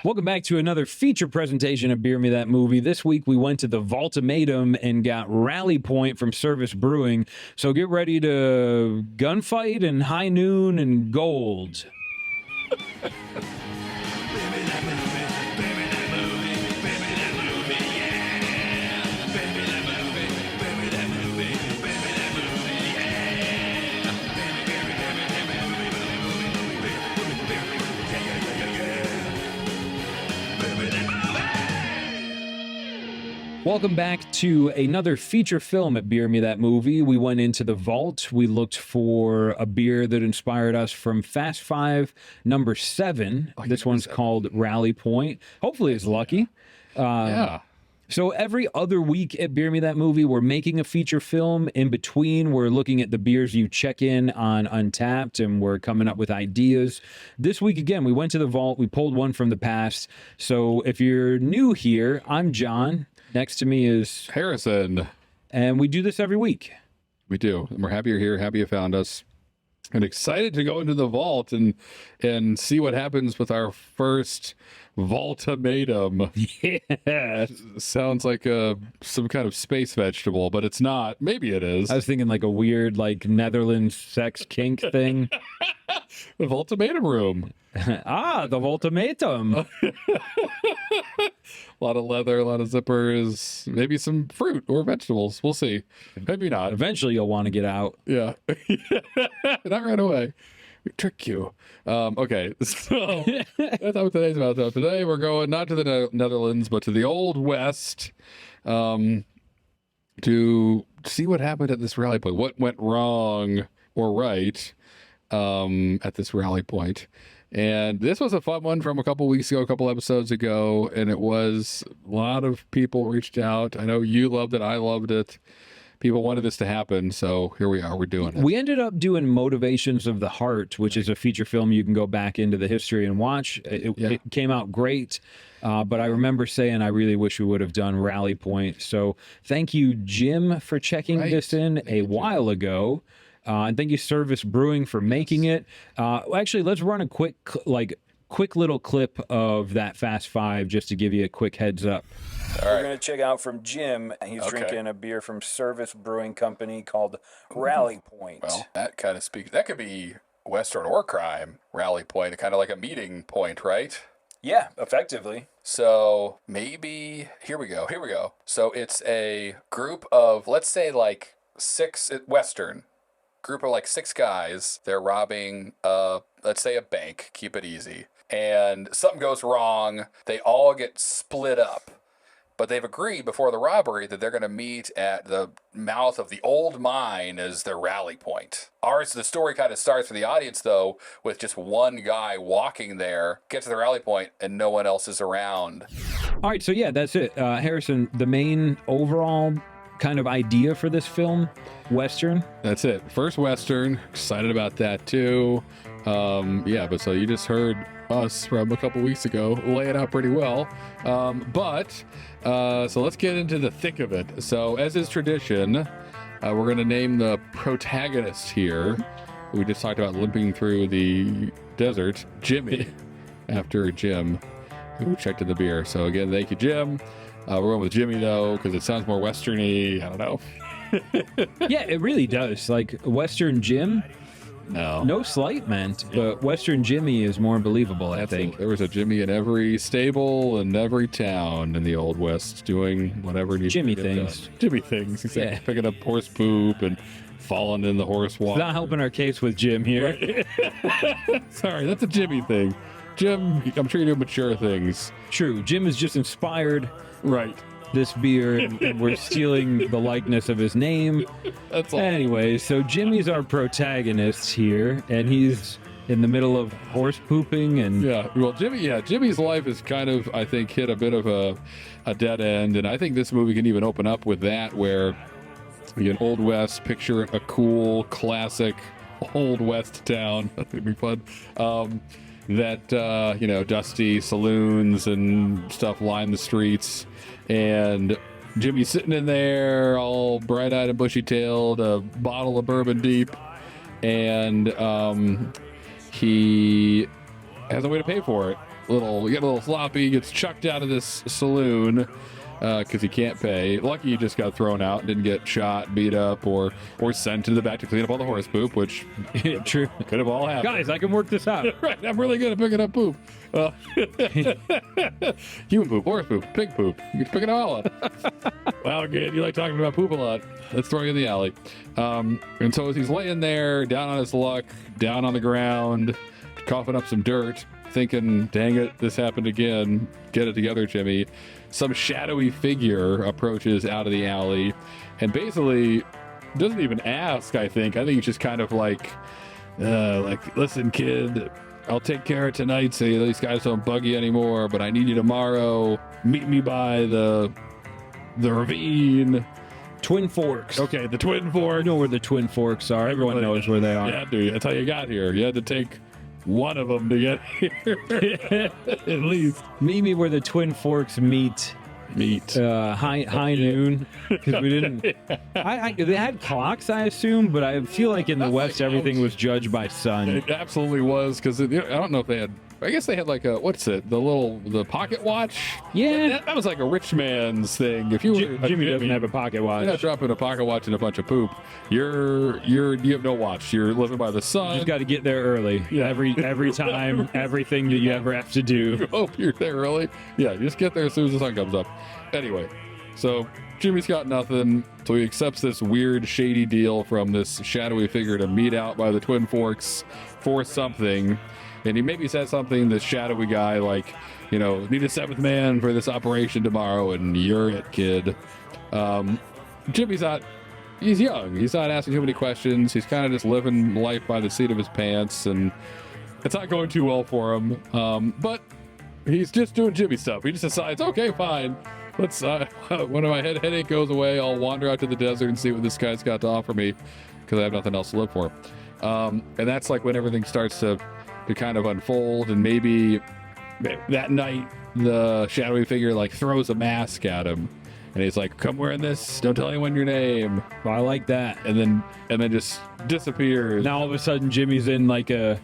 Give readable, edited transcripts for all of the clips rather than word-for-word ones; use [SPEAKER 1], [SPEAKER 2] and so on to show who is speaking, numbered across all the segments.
[SPEAKER 1] Welcome back to another feature presentation of Beer Me That Movie. This week we went to the Vaultimatum and got Rally Point from Service Brewing. So get ready to gunfight and high noon and gold. Welcome back to another feature film at Beer Me That Movie. We went into the vault. We looked for a beer that inspired us from Fast Five number 7. This one's called Rally Point. Hopefully it's lucky.
[SPEAKER 2] Yeah.
[SPEAKER 1] So every other week at Beer Me That Movie, we're making a feature film. In between, we're looking at the beers you check in on Untapped, and we're coming up with ideas. This week, again, we went to the vault. We pulled one from the past. So if you're new here, I'm John. Next to me is
[SPEAKER 2] Harrison.
[SPEAKER 1] And we do this every week.
[SPEAKER 2] We do. And we're happy you're here, happy you found us, and excited to go into the vault and see what happens with our first Vaultimatum.
[SPEAKER 1] Yeah.
[SPEAKER 2] Sounds like some kind of space vegetable, but it's not. Maybe it is.
[SPEAKER 1] I was thinking like a weird like Netherlands sex kink thing.
[SPEAKER 2] The Vaultimatum room.
[SPEAKER 1] Ah, the Vaultimatum.
[SPEAKER 2] A lot of leather, a lot of zippers, maybe some fruit or vegetables. We'll see. Maybe not.
[SPEAKER 1] Eventually you'll want to get out.
[SPEAKER 2] Yeah. Not right away. We trick you. Okay. So that's what today's about. So today we're going not to the Netherlands, but to the Old West to see what happened at this rally point. What went wrong or right at this rally point. And this was a fun one from a couple weeks ago, a couple episodes ago, and it was a lot of people reached out. I know you loved it. I loved it. People wanted this to happen, so here we are. We're doing it.
[SPEAKER 1] We ended up doing Motivations of the Heart, which is a feature film you can go back into the history and watch. It came out great, but I remember saying I really wish we would have done Rally Point. So thank you, Jim, for checking this in a while ago. And thank you, Service Brewing, for making it. Actually, let's run a quick little clip of that Fast Five just to give you a quick heads up.
[SPEAKER 3] All right. We're going to check out from Jim. He's drinking a beer from Service Brewing Company called Rally Point.
[SPEAKER 2] Well, that kind of speaks. That could be Western or crime. Rally Point, kind of like a meeting point, right?
[SPEAKER 3] Yeah, effectively.
[SPEAKER 2] So maybe here we go. So it's a group of, let's say, like 6 Western. Group of like 6 guys. They're robbing let's say a bank. Keep it easy. And something goes wrong. They all get split up. But they've agreed before the robbery that they're going to meet at the mouth of the old mine as their rally point. The story kind of starts for the audience, though, with just one guy walking there, get to the rally point, and no one else is around.
[SPEAKER 1] All right, so yeah, that's it. Harrison, the main overall kind of idea for this film, Western?
[SPEAKER 2] That's it. First Western. Excited about that, too. But so you just heard us from a couple weeks ago lay it out pretty well. So let's get into the thick of it. So as is tradition, we're going to name the protagonist here. We just talked about limping through the desert, Jimmy, after Jim, who checked in the beer. So again, thank you, Jim. We're going with Jimmy, though, because it sounds more Western-y. I don't know.
[SPEAKER 1] Yeah, it really does. Like Western Jim, no slight meant, but Western Jimmy is more believable, I think.
[SPEAKER 2] There was a Jimmy in every stable and every town in the Old West doing whatever needs
[SPEAKER 1] Jimmy
[SPEAKER 2] to get
[SPEAKER 1] things.
[SPEAKER 2] done. Jimmy things. Exactly.
[SPEAKER 1] Yeah.
[SPEAKER 2] Picking up horse poop and falling in the horse water.
[SPEAKER 1] Not helping our case with Jim here.
[SPEAKER 2] Right. Sorry, that's a Jimmy thing. Jim, I'm sure you do mature things.
[SPEAKER 1] True. Jim is just inspired.
[SPEAKER 2] Right.
[SPEAKER 1] This beer, and we're stealing the likeness of his name.
[SPEAKER 2] That's all.
[SPEAKER 1] Anyway, so Jimmy's our protagonist here, and he's in the middle of horse pooping and
[SPEAKER 2] Jimmy's life is kind of, I think, hit a bit of a dead end, and I think this movie can even open up with that, where you get Old West, picture a cool, classic Old West town. That would be fun. Dusty saloons and stuff line the streets, and Jimmy's sitting in there all bright-eyed and bushy-tailed, a bottle of bourbon deep, and he has a way to pay for it. get a little sloppy, gets chucked out of this saloon because he can't pay. Lucky he just got thrown out and didn't get shot, beat up, or sent to the back to clean up all the horse poop, which
[SPEAKER 1] True.
[SPEAKER 2] could have all happened.
[SPEAKER 1] Guys, I can work this out.
[SPEAKER 2] Right, I'm really good at picking up poop. Human poop, horse poop, pig poop. You can pick it all up. Wow, kid, you like talking about poop a lot. Let's throw you in the alley. And so as he's laying there, down on his luck, down on the ground, coughing up some dirt, thinking, dang it, this happened again. Get it together, Jimmy. Some shadowy figure approaches out of the alley and basically doesn't even ask, I think. I think he's just kind of like, listen, kid, I'll take care of tonight so these guys don't bug you anymore, but I need you tomorrow. Meet me by the ravine.
[SPEAKER 1] Twin Forks.
[SPEAKER 2] Okay, the Twin Forks.
[SPEAKER 1] You know where the Twin Forks are. Everyone knows where they are.
[SPEAKER 2] Yeah, dude, that's how you got here. You had to take one of them to get here, at least.
[SPEAKER 1] Meet me where the Twin Forks meet. High noon, because we didn't. They had clocks, I assume, but I feel like in the West everything was judged by sun.
[SPEAKER 2] It absolutely was, because I don't know if they had. I guess they had like a, what's it? The pocket watch.
[SPEAKER 1] Yeah,
[SPEAKER 2] that was like a rich man's thing. If you were
[SPEAKER 1] Jimmy doesn't have a pocket watch.
[SPEAKER 2] You're not dropping a pocket watch and a bunch of poop. You have no watch. You're living by the sun.
[SPEAKER 1] You just got to get there early. Yeah. Every time, everything that you ever have to do.
[SPEAKER 2] You hope you're there early. Yeah, you just get there as soon as the sun comes up. Anyway, so Jimmy's got nothing, so he accepts this weird, shady deal from this shadowy figure to meet out by the Twin Forks for something. And he maybe said something, this shadowy guy, like, need a seventh man for this operation tomorrow, and you're it, kid. Jimmy's not, he's young. He's not asking too many questions. He's kind of just living life by the seat of his pants, and it's not going too well for him. But he's just doing Jimmy stuff. He just decides, okay, fine. Let's, when my headache goes away, I'll wander out to the desert and see what this guy's got to offer me, because I have nothing else to live for. And that's like when everything starts to kind of unfold, and maybe that night the shadowy figure like throws a mask at him, and he's like, come wearing this, don't tell anyone your name.
[SPEAKER 1] Well, I like that.
[SPEAKER 2] And then just disappears.
[SPEAKER 1] Now all of a sudden Jimmy's in like a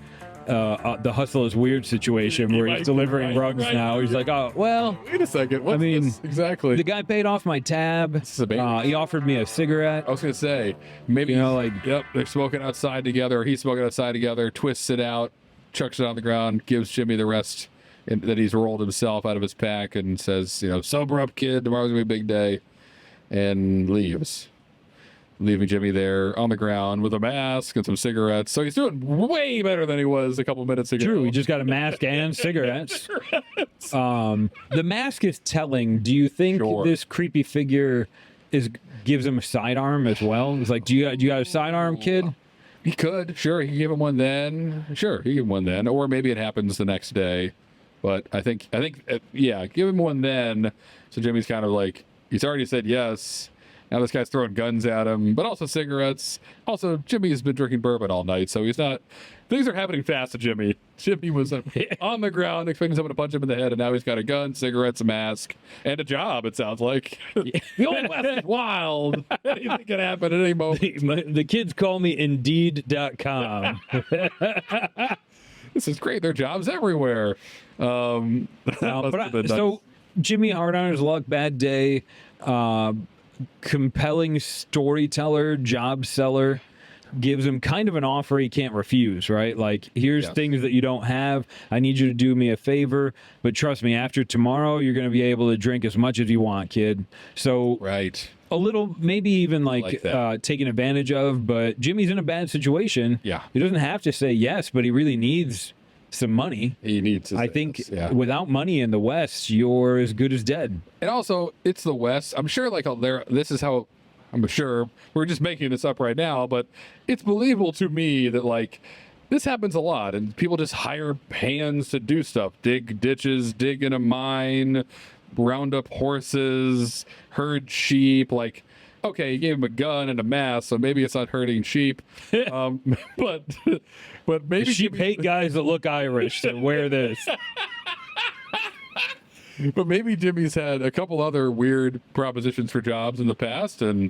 [SPEAKER 1] the hustle is weird situation where he's delivering rugs now. He's like, oh, well,
[SPEAKER 2] wait a second. What's this? Exactly.
[SPEAKER 1] The guy paid off my tab. He offered me a cigarette.
[SPEAKER 2] I was going to say, maybe, yep, they're smoking outside together, or he's smoking outside together, twists it out, chucks it on the ground, gives Jimmy the rest that he's rolled himself out of his pack, and says, sober up, kid, tomorrow's going to be a big day, and leaves. Leaving Jimmy there on the ground with a mask and some cigarettes. So he's doing way better than he was a couple minutes ago.
[SPEAKER 1] True, he just got a mask and cigarettes. The mask is telling. Do you think this creepy figure gives him a sidearm as well? It's like, do you got a sidearm, kid?
[SPEAKER 2] He could. Sure, he can give him one then. Sure, he can give him one then. Or maybe it happens the next day. But I think, yeah, give him one then. So Jimmy's kind of like, he's already said yes. Now this guy's throwing guns at him, but also cigarettes. Also, Jimmy's been drinking bourbon all night, so he's not... Things are happening fast to Jimmy. Jimmy was on the ground expecting someone to punch him in the head, and now he's got a gun, cigarettes, a mask, and a job, it sounds like. The old West is wild. Anything can happen at any moment.
[SPEAKER 1] The kids call me Indeed.com.
[SPEAKER 2] This is great. There are jobs everywhere.
[SPEAKER 1] So Jimmy hard on his luck, bad day. Compelling storyteller, job seller, gives him kind of an offer he can't refuse, right? Like, here's things that you don't have. I need you to do me a favor, but trust me, after tomorrow, you're going to be able to drink as much as you want, kid. So,
[SPEAKER 2] right.
[SPEAKER 1] A little, maybe even like taken advantage of, but Jimmy's in a bad situation.
[SPEAKER 2] Yeah.
[SPEAKER 1] He doesn't have to say yes, but he really needs some money.
[SPEAKER 2] He needs to.
[SPEAKER 1] I think without money in the West, you're as good as dead.
[SPEAKER 2] And also, it's the West. I'm sure, like, this is how, I'm sure, we're just making this up right now, but it's believable to me that, like, this happens a lot, and people just hire hands to do stuff. Dig ditches, dig in a mine, round up horses, herd sheep, like... Okay, you gave him a gun and a mask, so maybe it's not hurting sheep. But maybe
[SPEAKER 1] sheep hate guys that look Irish that wear this.
[SPEAKER 2] But maybe Jimmy's had a couple other weird propositions for jobs in the past, and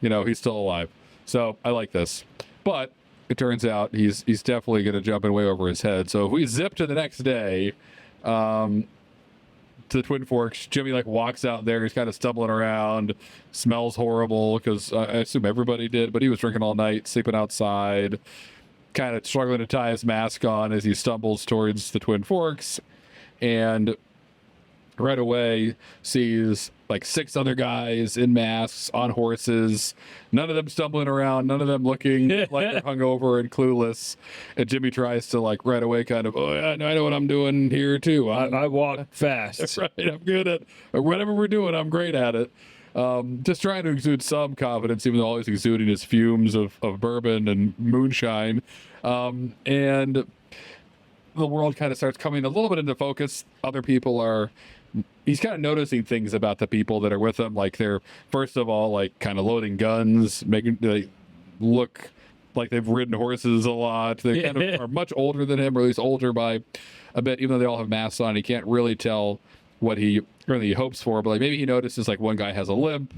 [SPEAKER 2] he's still alive. So I like this. But it turns out he's definitely going to jump in way over his head. So if we zip to the next day, to the Twin Forks. Jimmy like walks out there. He's kind of stumbling around, smells horrible because I assume everybody did, but he was drinking all night, sleeping outside, kind of struggling to tie his mask on as he stumbles towards the Twin Forks, and right away sees like 6 other guys in masks on horses, none of them stumbling around, none of them looking like they're hungover and clueless. And Jimmy tries to like right away kind of, oh yeah, I know what I'm doing here too.
[SPEAKER 1] I walk fast.
[SPEAKER 2] That's right. I'm good at whatever we're doing. I'm great at it. Just trying to exude some confidence, even though all he's exuding is fumes of bourbon and moonshine. And the world kind of starts coming a little bit into focus. Other people are, he's kind of noticing things about the people that are with him. Like they're, first of all, like kind of loading guns, making they look like they've ridden horses a lot. They kind of are much older than him, or at least older by a bit, even though they all have masks on. He can't really tell what he really hopes for, but like maybe he notices like one guy has a limp,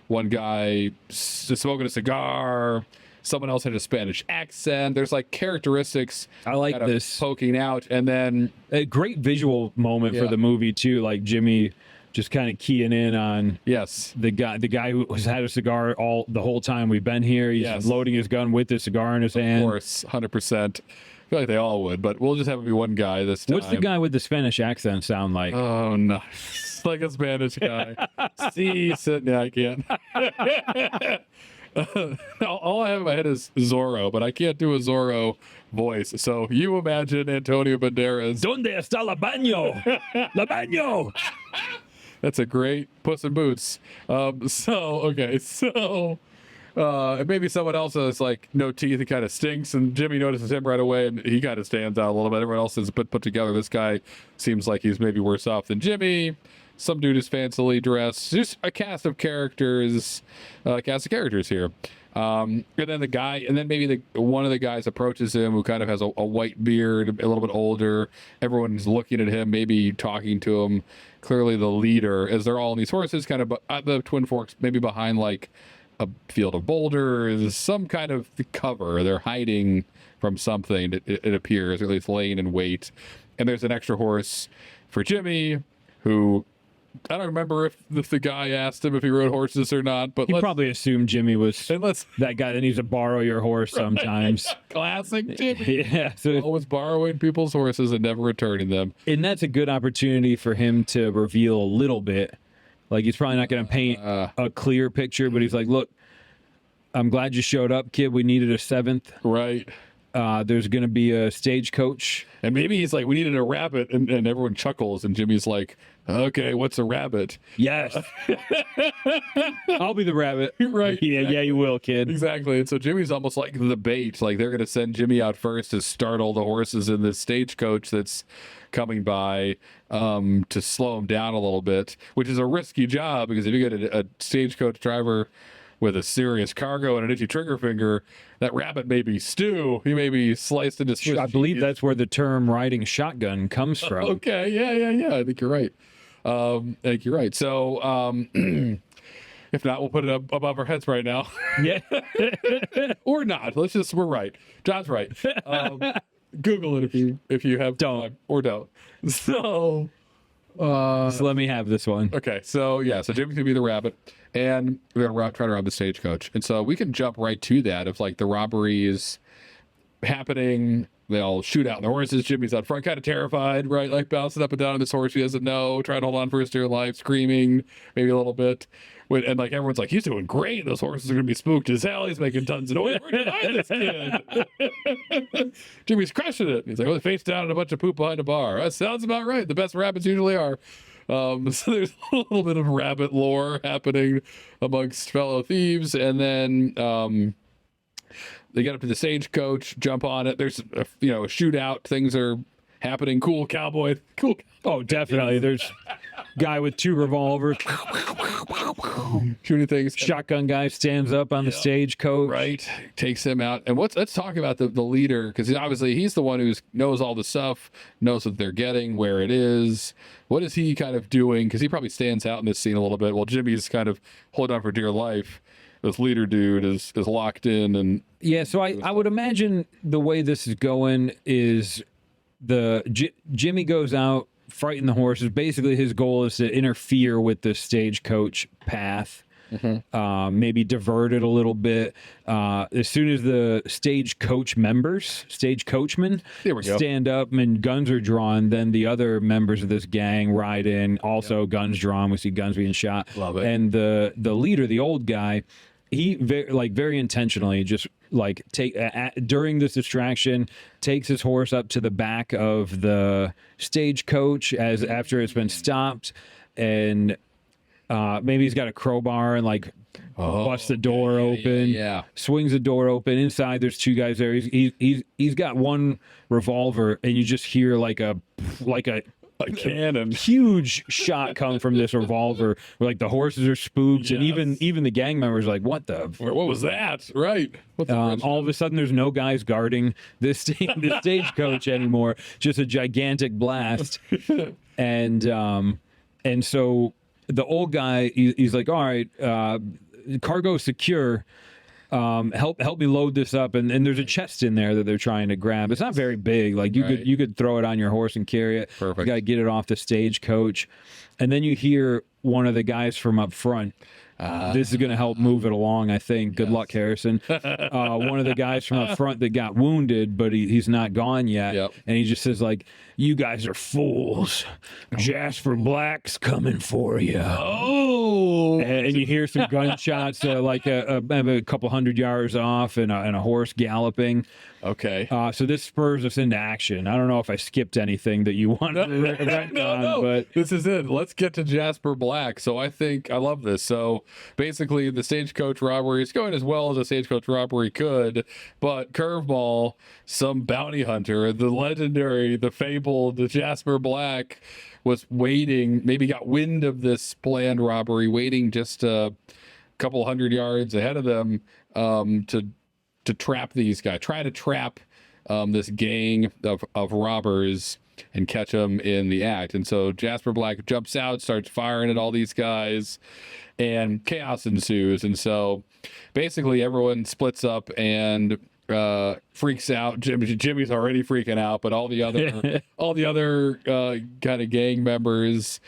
[SPEAKER 2] one guy is smoking a cigar, someone else had a Spanish accent. There's like characteristics
[SPEAKER 1] I like this
[SPEAKER 2] poking out, and then
[SPEAKER 1] a great visual moment for the movie too, like Jimmy just kind of keying in on the guy who has had a cigar the whole time we've been here. He's loading his gun with the cigar in his hand.
[SPEAKER 2] Of course, 100%. I feel like they all would, but we'll just have it be one guy this time.
[SPEAKER 1] What's the guy with the Spanish accent sound like?
[SPEAKER 2] Oh, no. It's like a Spanish guy. Yeah, I can't. All I have in my head is Zorro, but I can't do a Zorro voice. So you imagine Antonio Banderas.
[SPEAKER 1] ¿Dónde está la baño? La baño!
[SPEAKER 2] That's a great Puss in Boots. Maybe someone else has like no teeth and kind of stinks, and Jimmy notices him right away, and he kind of stands out a little bit. Everyone else is put together. This guy seems like he's maybe worse off than Jimmy. Some dude is fancily dressed. Just a cast of characters here. And then maybe one of the guys approaches him who kind of has a white beard, a little bit older. Everyone's looking at him, maybe talking to him. Clearly the leader, as they're all on these horses, kind of at the Twin Forks, maybe behind like a field of boulders, some kind of cover. They're hiding from something, it appears, or at least laying in wait. And there's an extra horse for Jimmy, who I don't remember if the guy asked him if he rode horses or not, but
[SPEAKER 1] he probably assumed Jimmy was that guy that needs to borrow your horse sometimes.
[SPEAKER 2] Classic Jimmy.
[SPEAKER 1] Yeah, so
[SPEAKER 2] always borrowing people's horses and never returning them.
[SPEAKER 1] And that's a good opportunity for him to reveal a little bit. Like, he's probably not going to paint a clear picture, but he's like, look, I'm glad you showed up, kid. We needed a 7th.
[SPEAKER 2] Right.
[SPEAKER 1] There's going to be a stagecoach.
[SPEAKER 2] And maybe he's like, we needed a rabbit. And everyone chuckles. And Jimmy's like, okay, what's a rabbit?
[SPEAKER 1] Yes. I'll be the rabbit.
[SPEAKER 2] Right.
[SPEAKER 1] Yeah, exactly. Yeah, you will, kid.
[SPEAKER 2] Exactly. And so Jimmy's almost like the bait. Like, they're going to send Jimmy out first to startle the horses in this stagecoach that's coming by, to slow him down a little bit, which is a risky job, because if you get a stagecoach driver with a serious cargo and an itchy trigger finger, that rabbit may be stew. He may be sliced into Swiss
[SPEAKER 1] I believe that's where the term riding shotgun comes from.
[SPEAKER 2] Okay. Yeah. I think you're right. So, if not, we'll put it up above our heads right now.
[SPEAKER 1] Yeah.
[SPEAKER 2] Or not. We're right. John's right. Google it if you have time, or don't. So
[SPEAKER 1] let me have this one.
[SPEAKER 2] Okay, so Jimmy's gonna be the rabbit, and we're gonna try to rob the stagecoach, and so we can jump right to that. If like the robbery is happening, they all shoot out the horses. Jimmy's out front, kind of terrified, right? Like bouncing up and down on this horse he doesn't know, trying to hold on for his dear life, screaming maybe a little bit. And like everyone's like, he's doing great. Those horses are gonna be spooked as hell. He's making tons of noise. Where'd you find this kid? Jimmy's crushing it. He's like, well, face down and a bunch of poop behind a bar. That sounds about right. The best rabbits usually are. So there's a little bit of rabbit lore happening amongst fellow thieves, and then they get up to the stagecoach, jump on it. There's a shootout. Things are happening. Cool cowboy. Cool.
[SPEAKER 1] Oh, definitely. There's guy with 2 revolvers
[SPEAKER 2] shooting things.
[SPEAKER 1] Shotgun guy stands up on the stagecoach.
[SPEAKER 2] Right. Takes him out. And let's talk about the leader, because obviously he's the one who knows all the stuff, knows what they're getting, where it is. What is he kind of doing? Because he probably stands out in this scene a little bit. Well, Jimmy's kind of holding on for dear life. This leader dude is locked in. And
[SPEAKER 1] so I would imagine the way this is going is Jimmy goes out frighten the horses. Basically, his goal is to interfere with the stagecoach path. Maybe divert it a little bit. As soon as the stagecoach members, stagecoachmen, stand up and guns are drawn, then the other members of this gang ride in, also guns drawn. We see guns being shot.
[SPEAKER 2] Love it.
[SPEAKER 1] And the leader, the old guy, he very intentionally just during this distraction takes his horse up to the back of the stagecoach after it's been stopped, and maybe he's got a crowbar and busts the door open. Swings the door open. Inside there's two guys there. He's got one revolver, and you just hear like a
[SPEAKER 2] cannon,
[SPEAKER 1] huge shot come from this revolver. Where the horses are spooked, and even the gang members are like, what
[SPEAKER 2] was that? Right.
[SPEAKER 1] All of a sudden, there's no guys guarding this stagecoach anymore. Just a gigantic blast, and so the old guy, he's like, all right, cargo secure. Help me load this up, and there's a chest in there that they're trying to grab. It's not very big. You could throw it on your horse and carry it.
[SPEAKER 2] Perfect.
[SPEAKER 1] You got to get it off the stagecoach, and then you hear one of the guys from up front. This is going to help move it along, I think. Good luck, Harrison. One of the guys from up front that got wounded, but he's not gone yet. And he just says, you guys are fools. Jasper Black's coming for you.
[SPEAKER 2] Oh!
[SPEAKER 1] And you hear some gunshots a couple 100 yards off and a horse galloping.
[SPEAKER 2] Okay.
[SPEAKER 1] So this spurs us into action. I don't know if I skipped anything that you wanted to
[SPEAKER 2] no.
[SPEAKER 1] but
[SPEAKER 2] this is it. Let's get to Jasper Black. So I love this. So basically the stagecoach robbery is going as well as a stagecoach robbery could, but curveball, some bounty hunter, the legendary, the fabled Jasper Black was waiting, maybe got wind of this planned robbery, waiting just a couple 100 yards ahead of them to trap these guys, try to trap this gang of robbers and catch them in the act. And so Jasper Black jumps out, starts firing at all these guys, and chaos ensues. And so basically everyone splits up and freaks out. Jimmy's already freaking out, but all the other kind of gang members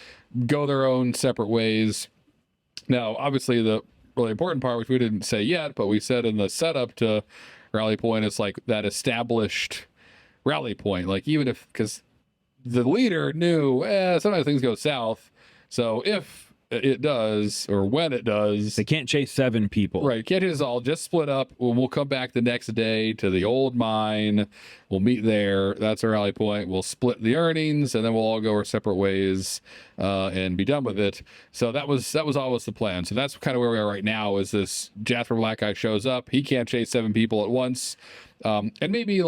[SPEAKER 2] go their own separate ways. Now, obviously, the really important part, which we didn't say yet, but we said in the setup to Rally Point, it's that established rally point. Even if, because the leader knew, sometimes things go south. So if it does, or when it does,
[SPEAKER 1] they can't chase 7 people.
[SPEAKER 2] Right. Can't chase us all. Just split up. We'll come back the next day to the old mine. We'll meet there. That's our rally point. We'll split the earnings, and then we'll all go our separate ways and be done with it. So that was always the plan. So that's kind of where we are right now. Is this Jasper Black guy shows up? He can't chase 7 people at once, and maybe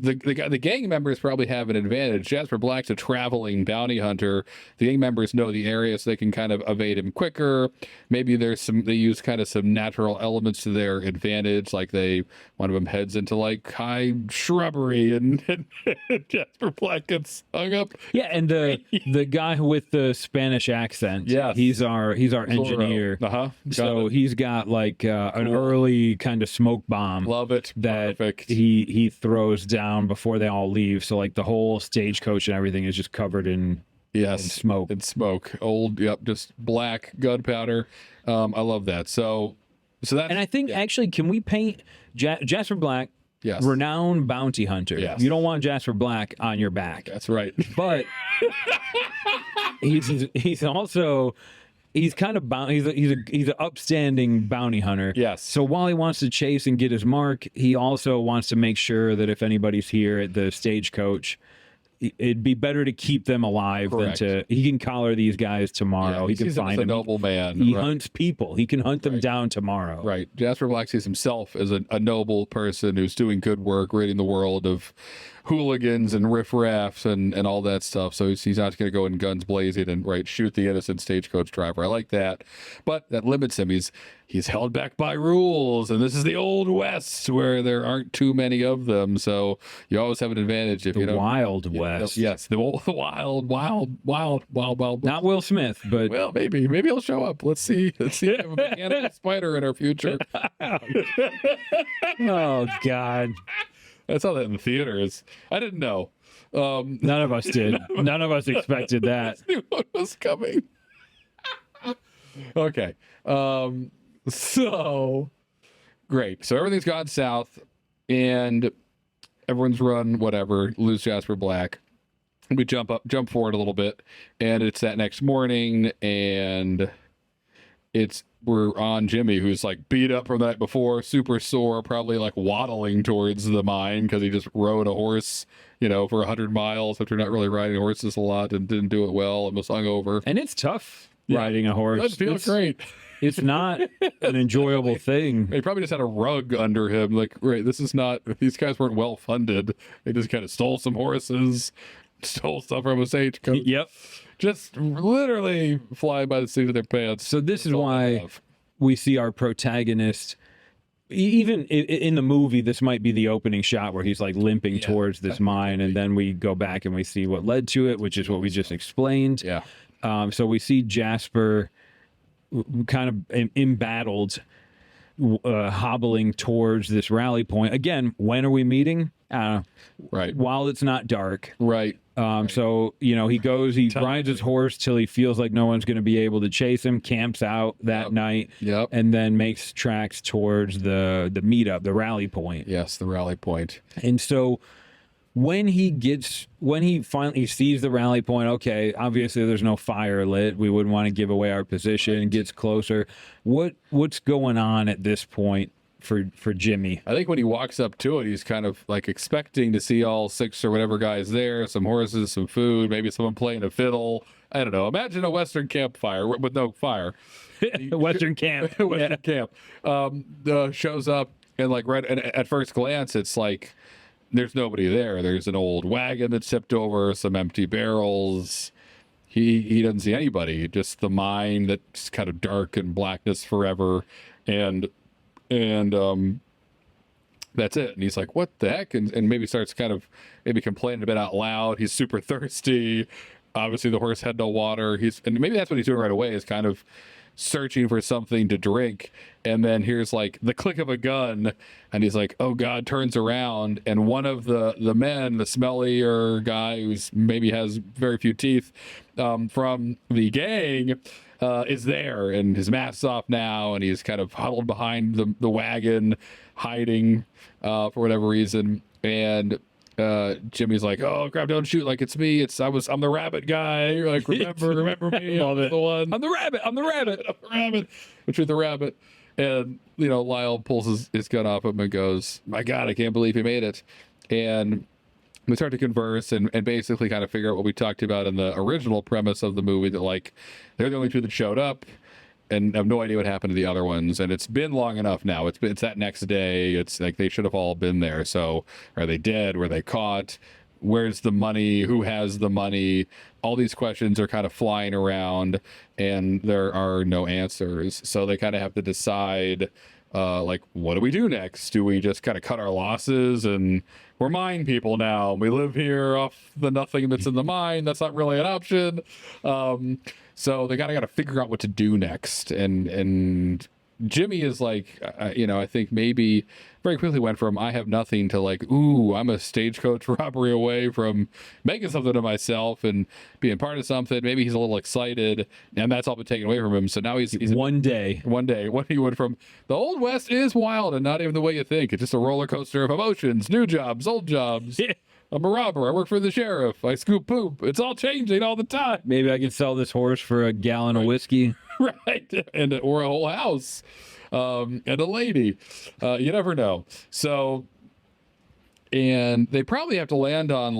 [SPEAKER 2] the gang members probably have an advantage. Jasper Black's a traveling bounty hunter. The gang members know the area, so they can kind of evade him quicker. Maybe they use kind of some natural elements to their advantage, one of them heads into high shrubbery and Jasper Black gets hung up.
[SPEAKER 1] Yeah, and the guy with the Spanish accent.
[SPEAKER 2] Yeah,
[SPEAKER 1] he's our engineer. So he's got an early kind of smoke bomb.
[SPEAKER 2] Love it.
[SPEAKER 1] That
[SPEAKER 2] Perfect.
[SPEAKER 1] he throws down before they all leave. So the whole stagecoach and everything is just covered in smoke.
[SPEAKER 2] It's smoke. Just black gunpowder. I love that. So that.
[SPEAKER 1] And I think actually, can we paint Jasper Black?
[SPEAKER 2] Yes.
[SPEAKER 1] Renowned bounty hunter.
[SPEAKER 2] Yes.
[SPEAKER 1] You don't want Jasper Black on your back.
[SPEAKER 2] That's right.
[SPEAKER 1] But he's also. He's kind of he's an upstanding bounty hunter.
[SPEAKER 2] Yes.
[SPEAKER 1] So while he wants to chase and get his mark, he also wants to make sure that if anybody's here at the stagecoach, it'd be better to keep them alive.
[SPEAKER 2] Correct.
[SPEAKER 1] Than to. He can collar these guys tomorrow. He can find them.
[SPEAKER 2] He's a noble man.
[SPEAKER 1] He hunts people. He can hunt them down tomorrow.
[SPEAKER 2] Right. Jasper Black sees himself as a noble person who's doing good work, ridding the world of hooligans and riffraffs and all that stuff. So he's not going to go in guns blazing and shoot the innocent stagecoach driver. I like that, but that limits him. He's held back by rules, and this is the Old West where there aren't too many of them. So you always have an advantage if
[SPEAKER 1] the Wild West.
[SPEAKER 2] Yes, the wild.
[SPEAKER 1] Not Will Smith, but
[SPEAKER 2] well, maybe he'll show up. Let's see. If we have a mechanical spider in our future.
[SPEAKER 1] Oh God.
[SPEAKER 2] I saw that in the theaters. I didn't know.
[SPEAKER 1] None of us did. None of us expected that.
[SPEAKER 2] Knew what was coming. Okay. So great. So everything's gone south and everyone's run whatever, lose Jasper Black. We jump forward a little bit, and it's that next morning, and we're on Jimmy, who's like beat up from the night before, super sore, probably like waddling towards the mine because he just rode a horse, for 100 miles after not really riding horses a lot and didn't do it well and was hungover.
[SPEAKER 1] And it's tough riding a horse.
[SPEAKER 2] It feels great.
[SPEAKER 1] It's not an enjoyable thing.
[SPEAKER 2] He probably just had a rug under him. Like, right, this is not, these guys weren't well funded. They just kind of stole some horses, stole stuff from a stagecoach.
[SPEAKER 1] Yep.
[SPEAKER 2] Just literally flying by the seat of their pants.
[SPEAKER 1] So this is why we see our protagonist, even in the movie, this might be the opening shot where he's like limping towards this mine, and then we go back and we see what led to it, which is what we just explained.
[SPEAKER 2] Yeah.
[SPEAKER 1] So we see Jasper kind of embattled, hobbling towards this rally point. Again, when are we meeting?
[SPEAKER 2] Right.
[SPEAKER 1] While it's not dark.
[SPEAKER 2] Right.
[SPEAKER 1] So, he rides his horse till he feels like no one's going to be able to chase him, camps out that night, and then makes tracks towards the meetup, the rally point.
[SPEAKER 2] Yes, the rally point.
[SPEAKER 1] And so when he finally sees the rally point, okay, obviously there's no fire lit. We wouldn't want to give away our position. Gets closer. What's going on at this point for Jimmy?
[SPEAKER 2] I think when he walks up to it, he's kind of like expecting to see all 6 or whatever guys there, some horses, some food, maybe someone playing a fiddle. I don't know. Imagine a Western campfire with no fire.
[SPEAKER 1] Western camp.
[SPEAKER 2] Camp. Shows up and and at first glance, it's like there's nobody there. There's an old wagon that's tipped over, some empty barrels. He doesn't see anybody. Just the mine that's kind of dark and blackness forever, and that's it. And he's like, what the heck? And maybe starts kind of complaining a bit out loud. He's super thirsty. Obviously the horse had no water. And maybe that's what he's doing right away, is kind of searching for something to drink. And then here's like the click of a gun, and he's like, oh God, turns around, and one of the men, the smellier guy who's maybe has very few teeth, from the gang, is there, and his mask's off now, and he's kind of huddled behind the wagon, hiding for whatever reason. And Jimmy's like, oh crap, don't shoot, like it's me, I'm the rabbit guy, like remember me, I'm the one, I'm the rabbit, which is the rabbit. And Lyle pulls his gun off him and goes, my God, I can't believe he made it. And we start to converse and basically kind of figure out what we talked about in the original premise of the movie, that like they're the only two that showed up and have no idea what happened to the other ones. And it's been long enough now. It's that next day. It's like they should have all been there. So are they dead? Were they caught? Where's the money? Who has the money? All these questions are kind of flying around, and there are no answers. So they kind of have to decide, like, what do we do next? Do we just kind of cut our losses and we're mine people now? We live here off the nothing that's in the mine. That's not really an option. So they got to figure out what to do next. And Jimmy is like, I think maybe very quickly went from I have nothing to like, ooh, I'm a stagecoach robbery away from making something of myself and being part of something. Maybe he's a little excited, and that's all been taken away from him. So now he's
[SPEAKER 1] one day
[SPEAKER 2] what he went from the Old West is wild and not even the way you think. It's just a roller coaster of emotions, new jobs, old jobs. I'm a robber. I work for the sheriff. I scoop poop. It's all changing all the time.
[SPEAKER 1] Maybe I can sell this horse for a gallon of whiskey.
[SPEAKER 2] Right. Or a whole house. And a lady. You never know. So, and they probably have to land on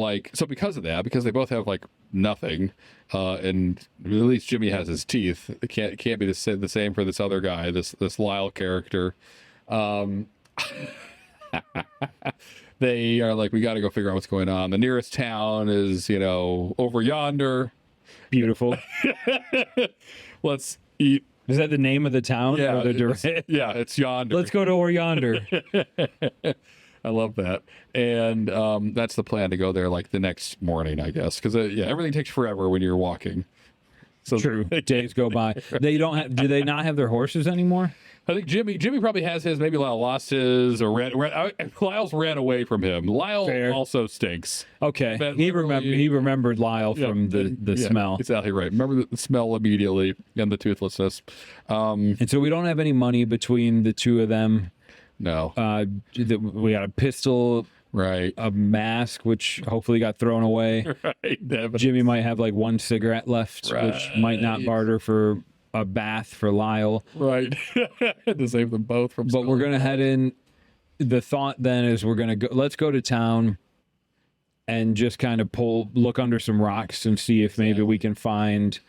[SPEAKER 2] because of that, because they both have nothing, and at least Jimmy has his teeth. It can't be the same for this other guy, this Lyle character. They are like, we got to go figure out what's going on. The nearest town is, over yonder.
[SPEAKER 1] Beautiful.
[SPEAKER 2] Let's eat.
[SPEAKER 1] Is that the name of the town?
[SPEAKER 2] Yeah, it's yonder.
[SPEAKER 1] Let's go to or yonder.
[SPEAKER 2] I love that. And that's the plan, to go there the next morning, I guess, because everything takes forever when you're walking. So
[SPEAKER 1] True. Days go by. They don't have. Do they not have their horses anymore?
[SPEAKER 2] I think Jimmy probably has his. Maybe Lyle lost his, or Lyle's ran away from him. Lyle
[SPEAKER 1] Fair.
[SPEAKER 2] also stinks.
[SPEAKER 1] Okay,
[SPEAKER 2] But
[SPEAKER 1] he
[SPEAKER 2] literally-
[SPEAKER 1] remembered Lyle from the smell,
[SPEAKER 2] Exactly right. Remember the smell immediately and the toothlessness.
[SPEAKER 1] and so we don't have any money between the two of them.
[SPEAKER 2] No.
[SPEAKER 1] We got a pistol,
[SPEAKER 2] Right.
[SPEAKER 1] a mask, which hopefully got thrown away.
[SPEAKER 2] Right. Devin.
[SPEAKER 1] Jimmy might have like one cigarette left, which might not
[SPEAKER 2] Right.
[SPEAKER 1] barter for a bath for Lyle.
[SPEAKER 2] Right. To save them both from.
[SPEAKER 1] But we're gonna head in. The thought then is we're gonna go. Let's go to town and just kind of look under some rocks and see if maybe we can find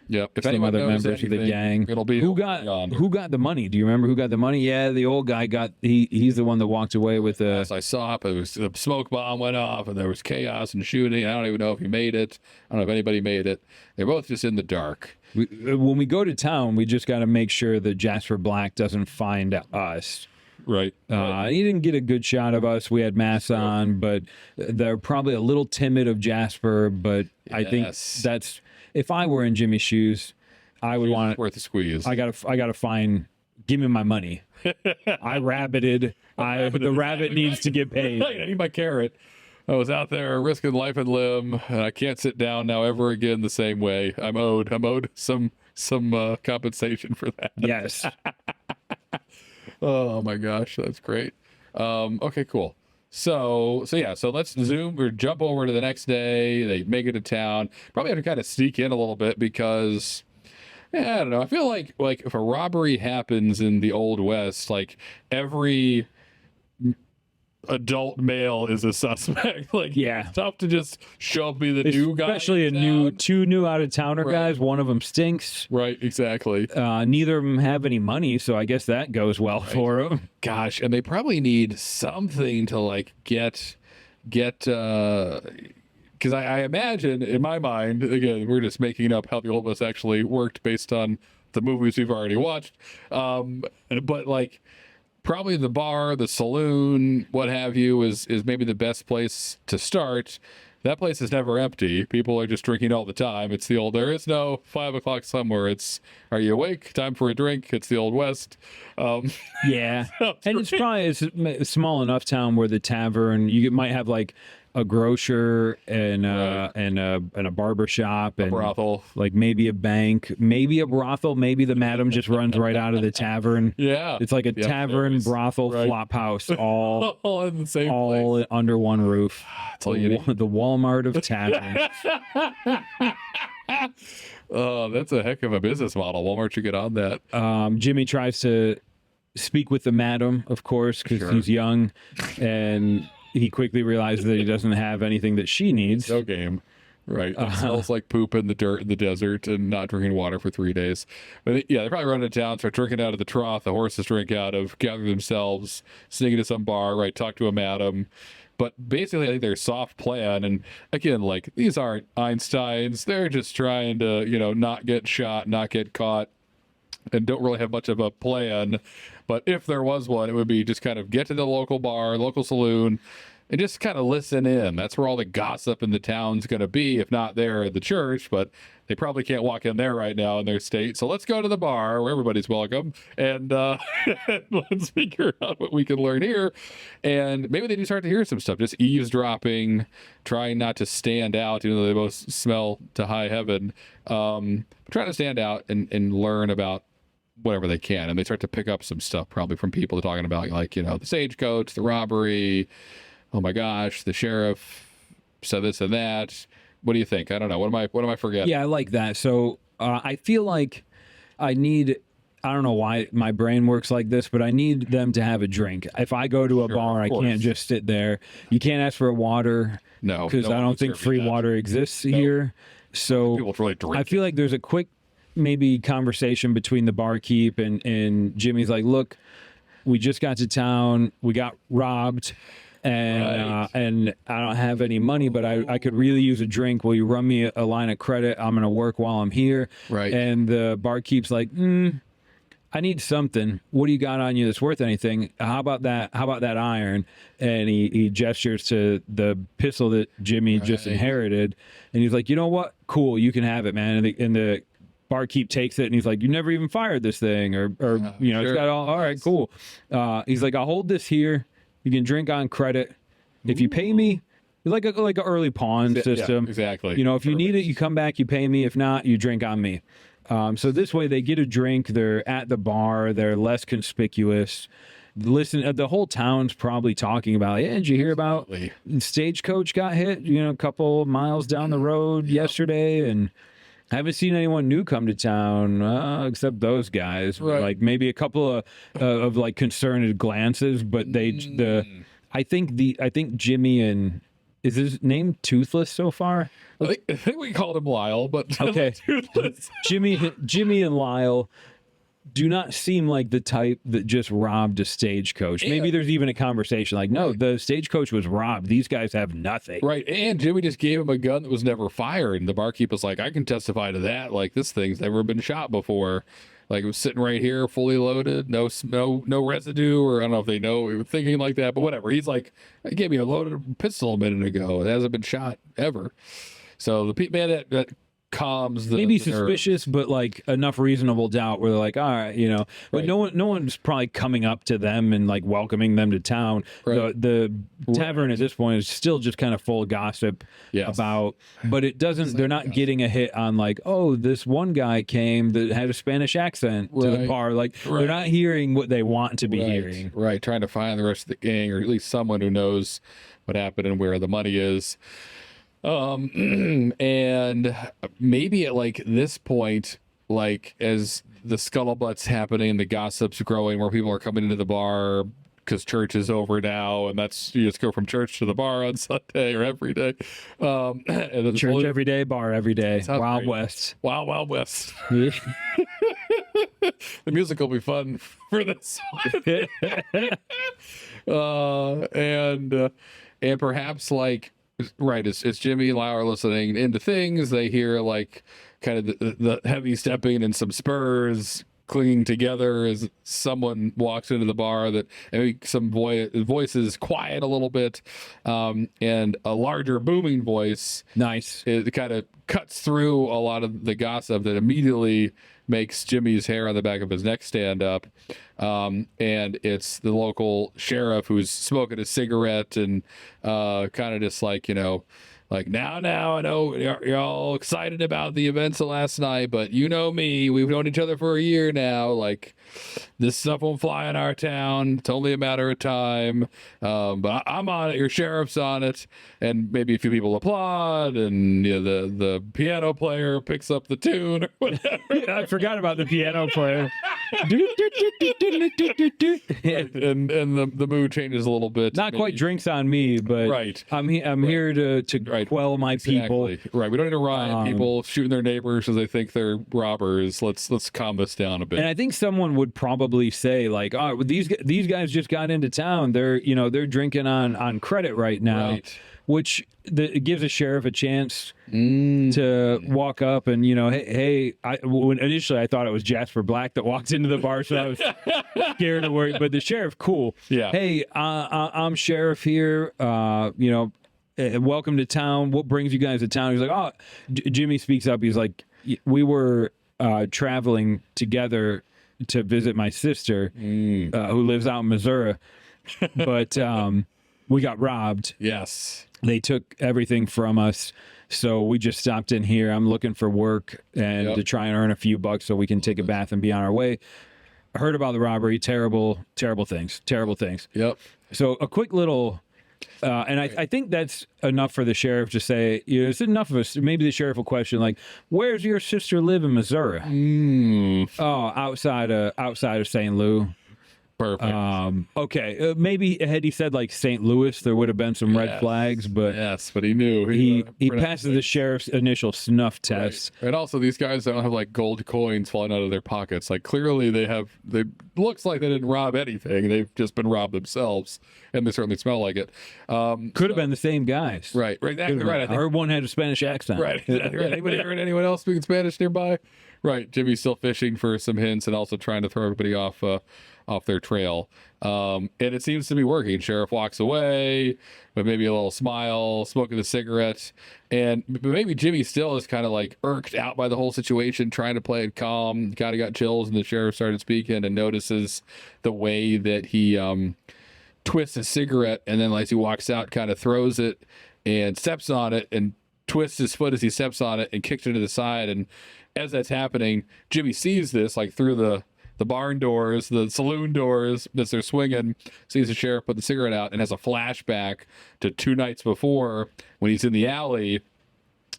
[SPEAKER 2] Yep. If
[SPEAKER 1] some
[SPEAKER 2] anyone
[SPEAKER 1] other
[SPEAKER 2] knows
[SPEAKER 1] members of the
[SPEAKER 2] anything,
[SPEAKER 1] gang.
[SPEAKER 2] it'll be
[SPEAKER 1] who
[SPEAKER 2] beyond.
[SPEAKER 1] got the money? Do you remember who got the money? Yeah, the old guy got. He's the one that walked away with the.
[SPEAKER 2] As I saw it, was the smoke bomb went off, and there was chaos and shooting. I don't even know if he made it. I don't know if anybody made it. They're both just in the dark.
[SPEAKER 1] When we go to town, we just got to make sure that Jasper Black doesn't find us.
[SPEAKER 2] Right.
[SPEAKER 1] He didn't get a good shot of us. We had masks on, but they're probably a little timid of Jasper. But I think
[SPEAKER 2] Yes.
[SPEAKER 1] that's if I were in Jimmy's shoes, I would want.
[SPEAKER 2] Worth a squeeze.
[SPEAKER 1] I gotta find. Give me my money. I rabbited. The rabbit needs to get paid.
[SPEAKER 2] I need my carrot. I was out there risking life and limb, and I can't sit down now ever again the same way. I'm owed some compensation for that.
[SPEAKER 1] Yes.
[SPEAKER 2] Oh my gosh, that's great. Okay, cool. So let's zoom or jump over to the next day. They make it to town. Probably have to kind of sneak in a little bit because I don't know. I feel like if a robbery happens in the Old West, like every adult male is a suspect. Like,
[SPEAKER 1] Yeah.
[SPEAKER 2] it's tough to just show up, be the new guy.
[SPEAKER 1] Especially two new out of towner guys. One of them stinks.
[SPEAKER 2] Right, exactly.
[SPEAKER 1] Neither of them have any money, so I guess that goes well for them.
[SPEAKER 2] Gosh, and they probably need something to like get because I imagine in my mind, again, we're just making up how the Old West actually worked based on the movies we've already watched. But like probably the bar, the saloon, what have you, is maybe the best place to start. That place is never empty. People are just drinking all the time. It's the old, there is no 5 o'clock somewhere. It's, are you awake? Time for a drink. It's the Old West.
[SPEAKER 1] Yeah. And it's probably a small enough town where the tavern, you might have like a grocer and a barber shop and
[SPEAKER 2] brothel.
[SPEAKER 1] like maybe a bank, maybe a brothel, maybe the madam just runs right out of the tavern.
[SPEAKER 2] Yeah.
[SPEAKER 1] It's like a tavern, brothel, flop house, all
[SPEAKER 2] in the same place.
[SPEAKER 1] under one roof.
[SPEAKER 2] That's all you need.
[SPEAKER 1] The Walmart of taverns.
[SPEAKER 2] Oh, that's a heck of a business model. Walmart should get on that.
[SPEAKER 1] Jimmy tries to speak with the madam, of course, because he's young, and he quickly realizes that he doesn't have anything that she needs.
[SPEAKER 2] No game. Right. It smells like poop in the dirt in the desert and not drinking water for 3 days. But they probably run into town, start drinking out of the trough the horses drink out of, gather themselves, sneak into some bar, right, talk to a madam. But basically, I think their soft plan, and again, like, these aren't Einsteins. They're just trying to, not get shot, not get caught, and don't really have much of a plan. But if there was one, it would be just kind of get to the local bar, local saloon, and just kind of listen in. That's where all the gossip in the town's going to be, if not there at the church. But they probably can't walk in there right now in their state. So let's go to the bar where everybody's welcome, and let's figure out what we can learn here. And maybe they do start to hear some stuff, just eavesdropping, trying not to stand out, even though they both smell to high heaven. Trying to stand out and learn about whatever they can. And they start to pick up some stuff probably from people talking about, like, the stagecoach, the robbery. Oh my gosh, the sheriff said this and that. What do you think? I don't know. What am I forgetting?
[SPEAKER 1] Yeah, I like that. So I feel like I don't know why my brain works like this, but I need them to have a drink. If I go to a bar, I can't just sit there. You can't ask for a water.
[SPEAKER 2] No,
[SPEAKER 1] because I don't think free water exists here. So
[SPEAKER 2] people really drink.
[SPEAKER 1] I feel like there's a quick maybe conversation between the barkeep and Jimmy's like, look, we just got to town. We got robbed. And I don't have any money, but I could really use a drink. Will you run me a line of credit? I'm going to work while I'm here.
[SPEAKER 2] Right.
[SPEAKER 1] And the barkeep's like, I need something. What do you got on you that's worth anything? How about that iron? And he gestures to the pistol that Jimmy just inherited. And he's like, you know what? Cool. You can have it, man. And the barkeep takes it and he's like, you never even fired this thing, or you know,
[SPEAKER 2] sure.
[SPEAKER 1] it's got all right, cool. He's like, I'll hold this here. You can drink on credit. If you pay me, like a early pawn system.
[SPEAKER 2] Yeah, exactly.
[SPEAKER 1] You know, if you need it, you come back, you pay me. If not, you drink on me. So this way they get a drink. They're at the bar. They're less conspicuous. Listen, the whole town's probably talking about, yeah, did you hear about Stagecoach got hit, you know, a couple miles down the road yesterday, and I haven't seen anyone new come to town except those guys.
[SPEAKER 2] Right.
[SPEAKER 1] Like maybe a couple of like concerned glances, but I think Jimmy and is his name Toothless so far?
[SPEAKER 2] I think we called him Lyle, but
[SPEAKER 1] okay.
[SPEAKER 2] Toothless.
[SPEAKER 1] Jimmy and Lyle do not seem like the type that just robbed a stagecoach. Maybe there's even a conversation like, no, the stagecoach was robbed. These guys have nothing.
[SPEAKER 2] Right. And Jimmy just gave him a gun that was never fired. And the barkeep was like, I can testify to that. Like, this thing's never been shot before. Like, it was sitting right here, fully loaded, no residue, or I don't know if they know we were thinking like that, but whatever. He's like, he gave me a loaded pistol a minute ago. It hasn't been shot ever. So the man that calms the
[SPEAKER 1] maybe
[SPEAKER 2] the
[SPEAKER 1] suspicious, but like enough reasonable doubt where they're like, all right, you know, but no one's probably coming up to them and like welcoming them to town.
[SPEAKER 2] Right.
[SPEAKER 1] The tavern at this point is still just kind of full of gossip about, but it doesn't, they're not getting a hit on like, oh, this one guy came that had a Spanish accent to the bar. Like they're not hearing what they want to be hearing.
[SPEAKER 2] Right. Trying to find the rest of the gang, or at least someone who knows what happened and where the money is. And maybe at like this point, like as the scuttlebutt's happening, the gossip's growing, where people are coming into the bar because church is over now, and that's, you just go from church to the bar on Sunday or every day. And then
[SPEAKER 1] Church every day, bar every day. Wild
[SPEAKER 2] great.
[SPEAKER 1] West.
[SPEAKER 2] Wild West. The music will be fun for this one. And perhaps like, right, it's Jimmy and Lyle are listening into things. They hear like kind of the heavy stepping and some spurs clinging together as someone walks into the bar, that maybe some voices quiet a little bit, and a larger booming voice.
[SPEAKER 1] Nice.
[SPEAKER 2] It kind of cuts through a lot of the gossip that immediately makes Jimmy's hair on the back of his neck stand up. And it's the local sheriff who's smoking a cigarette and kind of just like, you know, like, now, I know you're all excited about the events of last night, but you know me, we've known each other for a year now. Like, this stuff won't fly in our town. It's only a matter of time. But I'm on it. Your sheriff's on it. And maybe a few people applaud, and you know, the piano player picks up the tune or whatever.
[SPEAKER 1] I forgot about the piano player.
[SPEAKER 2] And the mood changes a little bit.
[SPEAKER 1] Not quite drinks on me, but I'm here to quell my people.
[SPEAKER 2] Right. We don't need to riot people shooting their neighbors because they think they're robbers. Let's calm this down a bit.
[SPEAKER 1] And I think someone would probably say like, oh, these guys just got into town. They're drinking on credit right now.
[SPEAKER 2] Right.
[SPEAKER 1] Which it gives a sheriff a chance to walk up and, you know, hey, when initially I thought it was Jasper Black that walked into the bar, so I was scared of worry. But the sheriff, cool.
[SPEAKER 2] Yeah.
[SPEAKER 1] Hey, I'm sheriff here. You know, welcome to town. What brings you guys to town? He's like, oh, Jimmy speaks up. He's like, we were traveling together to visit my sister who lives out in Missouri, but we got robbed.
[SPEAKER 2] Yes.
[SPEAKER 1] They took everything from us, so we just stopped in here. I'm looking for work and to try and earn a few bucks so we can take a bath and be on our way. I heard about the robbery. Terrible things.
[SPEAKER 2] Yep.
[SPEAKER 1] So a quick little, and I think that's enough for the sheriff to say, you know, it's enough of us. Maybe the sheriff will question, like, where's your sister live in Missouri? Oh, outside of St. Louis.
[SPEAKER 2] Perfect.
[SPEAKER 1] Okay. Maybe had he said like St. Louis, there would have been some red flags, but
[SPEAKER 2] but he knew
[SPEAKER 1] he passes the sheriff's initial snuff test.
[SPEAKER 2] Right. And also, these guys don't have like gold coins falling out of their pockets. Like, clearly they looks like they didn't rob anything. They've just been robbed themselves, and they certainly smell like it.
[SPEAKER 1] Could have been the same guys.
[SPEAKER 2] Right. Exactly right.
[SPEAKER 1] I heard one had a Spanish accent.
[SPEAKER 2] Right. Anybody heard anyone else speaking Spanish nearby? Right. Jimmy's still fishing for some hints and also trying to throw everybody off their trail. And it seems to be working. Sheriff walks away with maybe a little smile, smoking a cigarette. And maybe Jimmy still is kind of like irked out by the whole situation, trying to play it calm. Kind of got chills, and the sheriff started speaking and notices the way that he twists a cigarette, and then as he walks out, kind of throws it and steps on it and twists his foot as he steps on it and kicks it to the side. And as that's happening, Jimmy sees this like through the barn doors, the saloon doors as they're swinging, sees the sheriff put the cigarette out, and has a flashback to 2 nights before when he's in the alley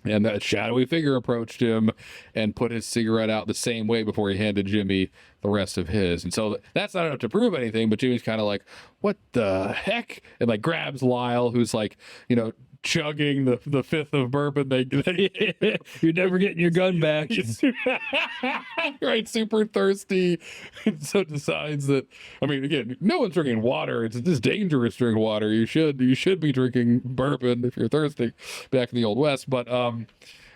[SPEAKER 2] and that shadowy figure approached him and put his cigarette out the same way before he handed Jimmy the rest of his. And so that's not enough to prove anything, but Jimmy's kind of like, what the heck? And like grabs Lyle, who's like, chugging the fifth of bourbon.
[SPEAKER 1] You're never getting your gun back.
[SPEAKER 2] Right, super thirsty. And so decides that, I mean, again, no one's drinking water. It's just dangerous to drink water. You should be drinking bourbon if you're thirsty back in the Old West. But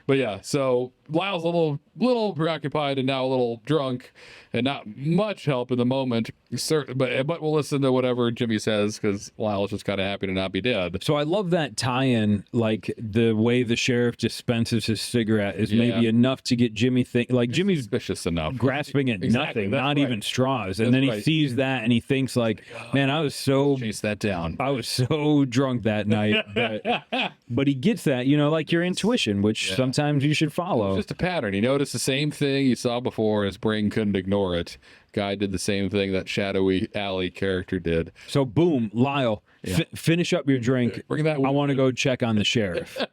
[SPEAKER 2] yeah, so Lyle's a little preoccupied and now a little drunk, and not much help in the moment. But we'll listen to whatever Jimmy says, because Lyle's just kind of happy to not be dead.
[SPEAKER 1] So I love that tie-in, like the way the sheriff dispenses his cigarette is maybe enough to get Jimmy Jimmy's
[SPEAKER 2] suspicious enough,
[SPEAKER 1] grasping at nothing, not even straws, and then he sees that and he thinks like, man, I was so
[SPEAKER 2] chase that down.
[SPEAKER 1] I was so drunk that night, but he gets that, like your intuition, which sometimes you should follow.
[SPEAKER 2] It's just a pattern. He noticed the same thing he saw before. His brain couldn't ignore it. Guy did the same thing that shadowy alley character did.
[SPEAKER 1] So boom, Lyle, finish up your drink.
[SPEAKER 2] Bring that.
[SPEAKER 1] I want to go check on the sheriff.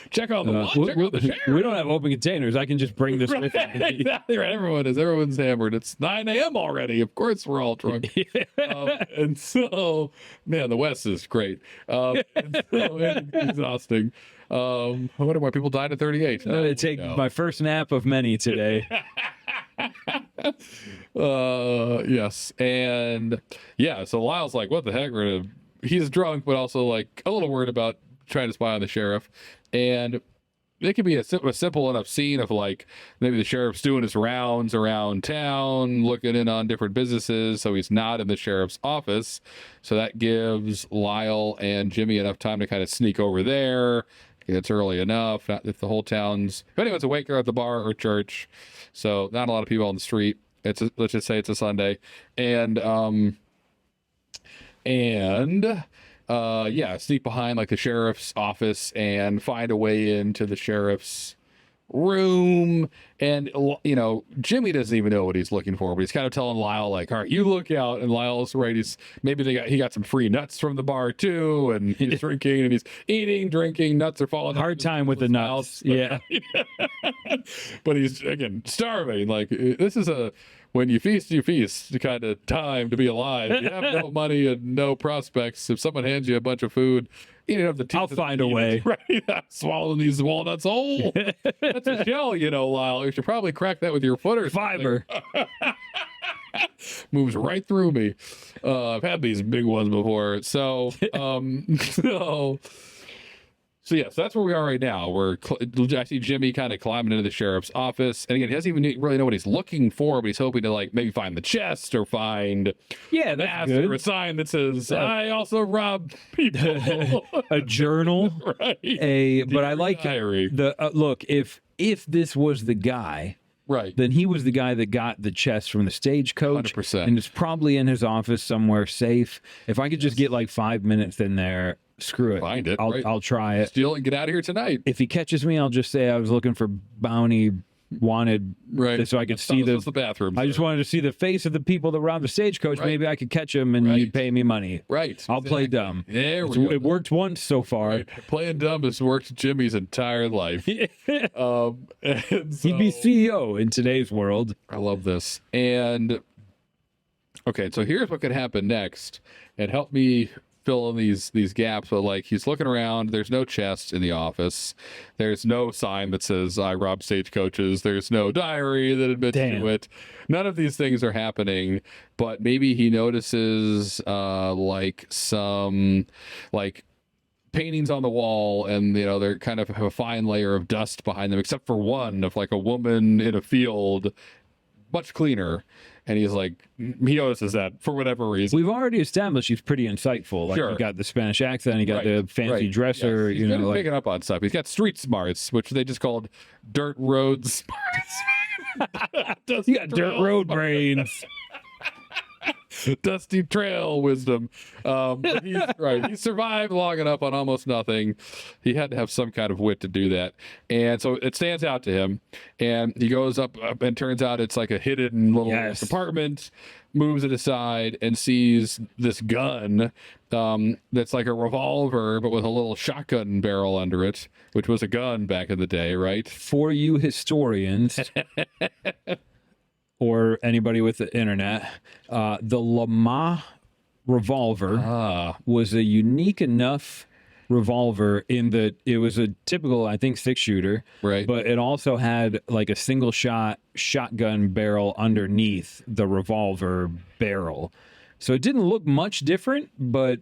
[SPEAKER 2] Check on the sheriff.
[SPEAKER 1] We don't have open containers. I can just bring this with me.
[SPEAKER 2] Exactly right. Everyone's hammered. It's 9 a.m. already. Of course, we're all drunk. And so, man, the West is great. It's exhausting. I wonder why people died at 38.
[SPEAKER 1] I'm going to take my first nap of many today.
[SPEAKER 2] Yes. And yeah, so Lyle's like, what the heck? He's drunk, but also like a little worried about trying to spy on the sheriff. And it could be a simple enough scene of like, maybe the sheriff's doing his rounds around town, looking in on different businesses. So he's not in the sheriff's office. So that gives Lyle and Jimmy enough time to kind of sneak over there. It's early enough. Not if the whole town's, if anyone's awake, they're at the bar or church. So not a lot of people on the street. Let's just say it's a Sunday. And sneak behind like the sheriff's office and find a way into the sheriff's room. And Jimmy doesn't even know what he's looking for, but he's kind of telling Lyle like, all right, you look out. And Lyle's right, he got some free nuts from the bar too, and he's drinking and he's eating, drinking, nuts are falling.
[SPEAKER 1] Hard time with the nuts. Yeah.
[SPEAKER 2] But he's again starving. Like, this is when you feast kind of time to be alive. You have no money and no prospects. If someone hands you a bunch of food, you don't have the teeth.
[SPEAKER 1] I'll find a way.
[SPEAKER 2] Right? Swallowing these walnuts whole. That's a shell, Lyle. You should probably crack that with your foot or
[SPEAKER 1] fiber.
[SPEAKER 2] Moves right through me. I've had these big ones before. So yes, that's where we are right now. I see Jimmy kind of climbing into the sheriff's office, and again, he doesn't even really know what he's looking for, but he's hoping to like maybe find the chest or find
[SPEAKER 1] that's good.
[SPEAKER 2] Or a sign that says I also rob people.
[SPEAKER 1] A journal,
[SPEAKER 2] right?
[SPEAKER 1] But I like
[SPEAKER 2] diary.
[SPEAKER 1] Look, if this was the guy.
[SPEAKER 2] Right.
[SPEAKER 1] Then he was the guy that got the chest from the stagecoach.
[SPEAKER 2] 100%.
[SPEAKER 1] And it's probably in his office somewhere safe. If I could just get like 5 minutes in there, screw it.
[SPEAKER 2] Find it.
[SPEAKER 1] I'll try it.
[SPEAKER 2] Steal it and get out of here tonight.
[SPEAKER 1] If he catches me, I'll just say I was looking for bounty wanted,
[SPEAKER 2] right?
[SPEAKER 1] So I could see the
[SPEAKER 2] bathroom.
[SPEAKER 1] I just wanted to see the face of the people that robbed the stagecoach. Right. Maybe I could catch them and you'd pay me money.
[SPEAKER 2] Right.
[SPEAKER 1] I'll play dumb.
[SPEAKER 2] There we go.
[SPEAKER 1] It worked once so far.
[SPEAKER 2] Right. Playing dumb has worked Jimmy's entire life.
[SPEAKER 1] He'd be CEO in today's world.
[SPEAKER 2] I love this. And okay, so here's what could happen next, and help me fill in these gaps. But like, he's looking around, there's no chest in the office, there's no sign that says I robbed stagecoaches, there's no diary that admits to it. None of these things are happening. But maybe he notices like some like paintings on the wall, and they're kind of have a fine layer of dust behind them, except for one of like a woman in a field much cleaner. And he's like, he notices that for whatever reason.
[SPEAKER 1] We've already established he's pretty insightful. Like, he got the Spanish accent, he got the fancy dresser.
[SPEAKER 2] Yes.
[SPEAKER 1] You know, like
[SPEAKER 2] picking up on stuff. He's got street smarts, which they just called dirt road smarts.
[SPEAKER 1] you got dirt road brains.
[SPEAKER 2] Dusty trail wisdom. But he's right. He survived long enough on almost nothing. He had to have some kind of wit to do that. And so it stands out to him. And he goes up and turns out it's like a hidden little apartment, moves it aside and sees this gun that's like a revolver, but with a little shotgun barrel under it, which was a gun back in the day, right?
[SPEAKER 1] For you historians. Or anybody with the internet, the Lama revolver was a unique enough revolver in that it was a typical, I think, 6-shooter,
[SPEAKER 2] right?
[SPEAKER 1] But it also had like a single shot shotgun barrel underneath the revolver barrel. So it didn't look much different, but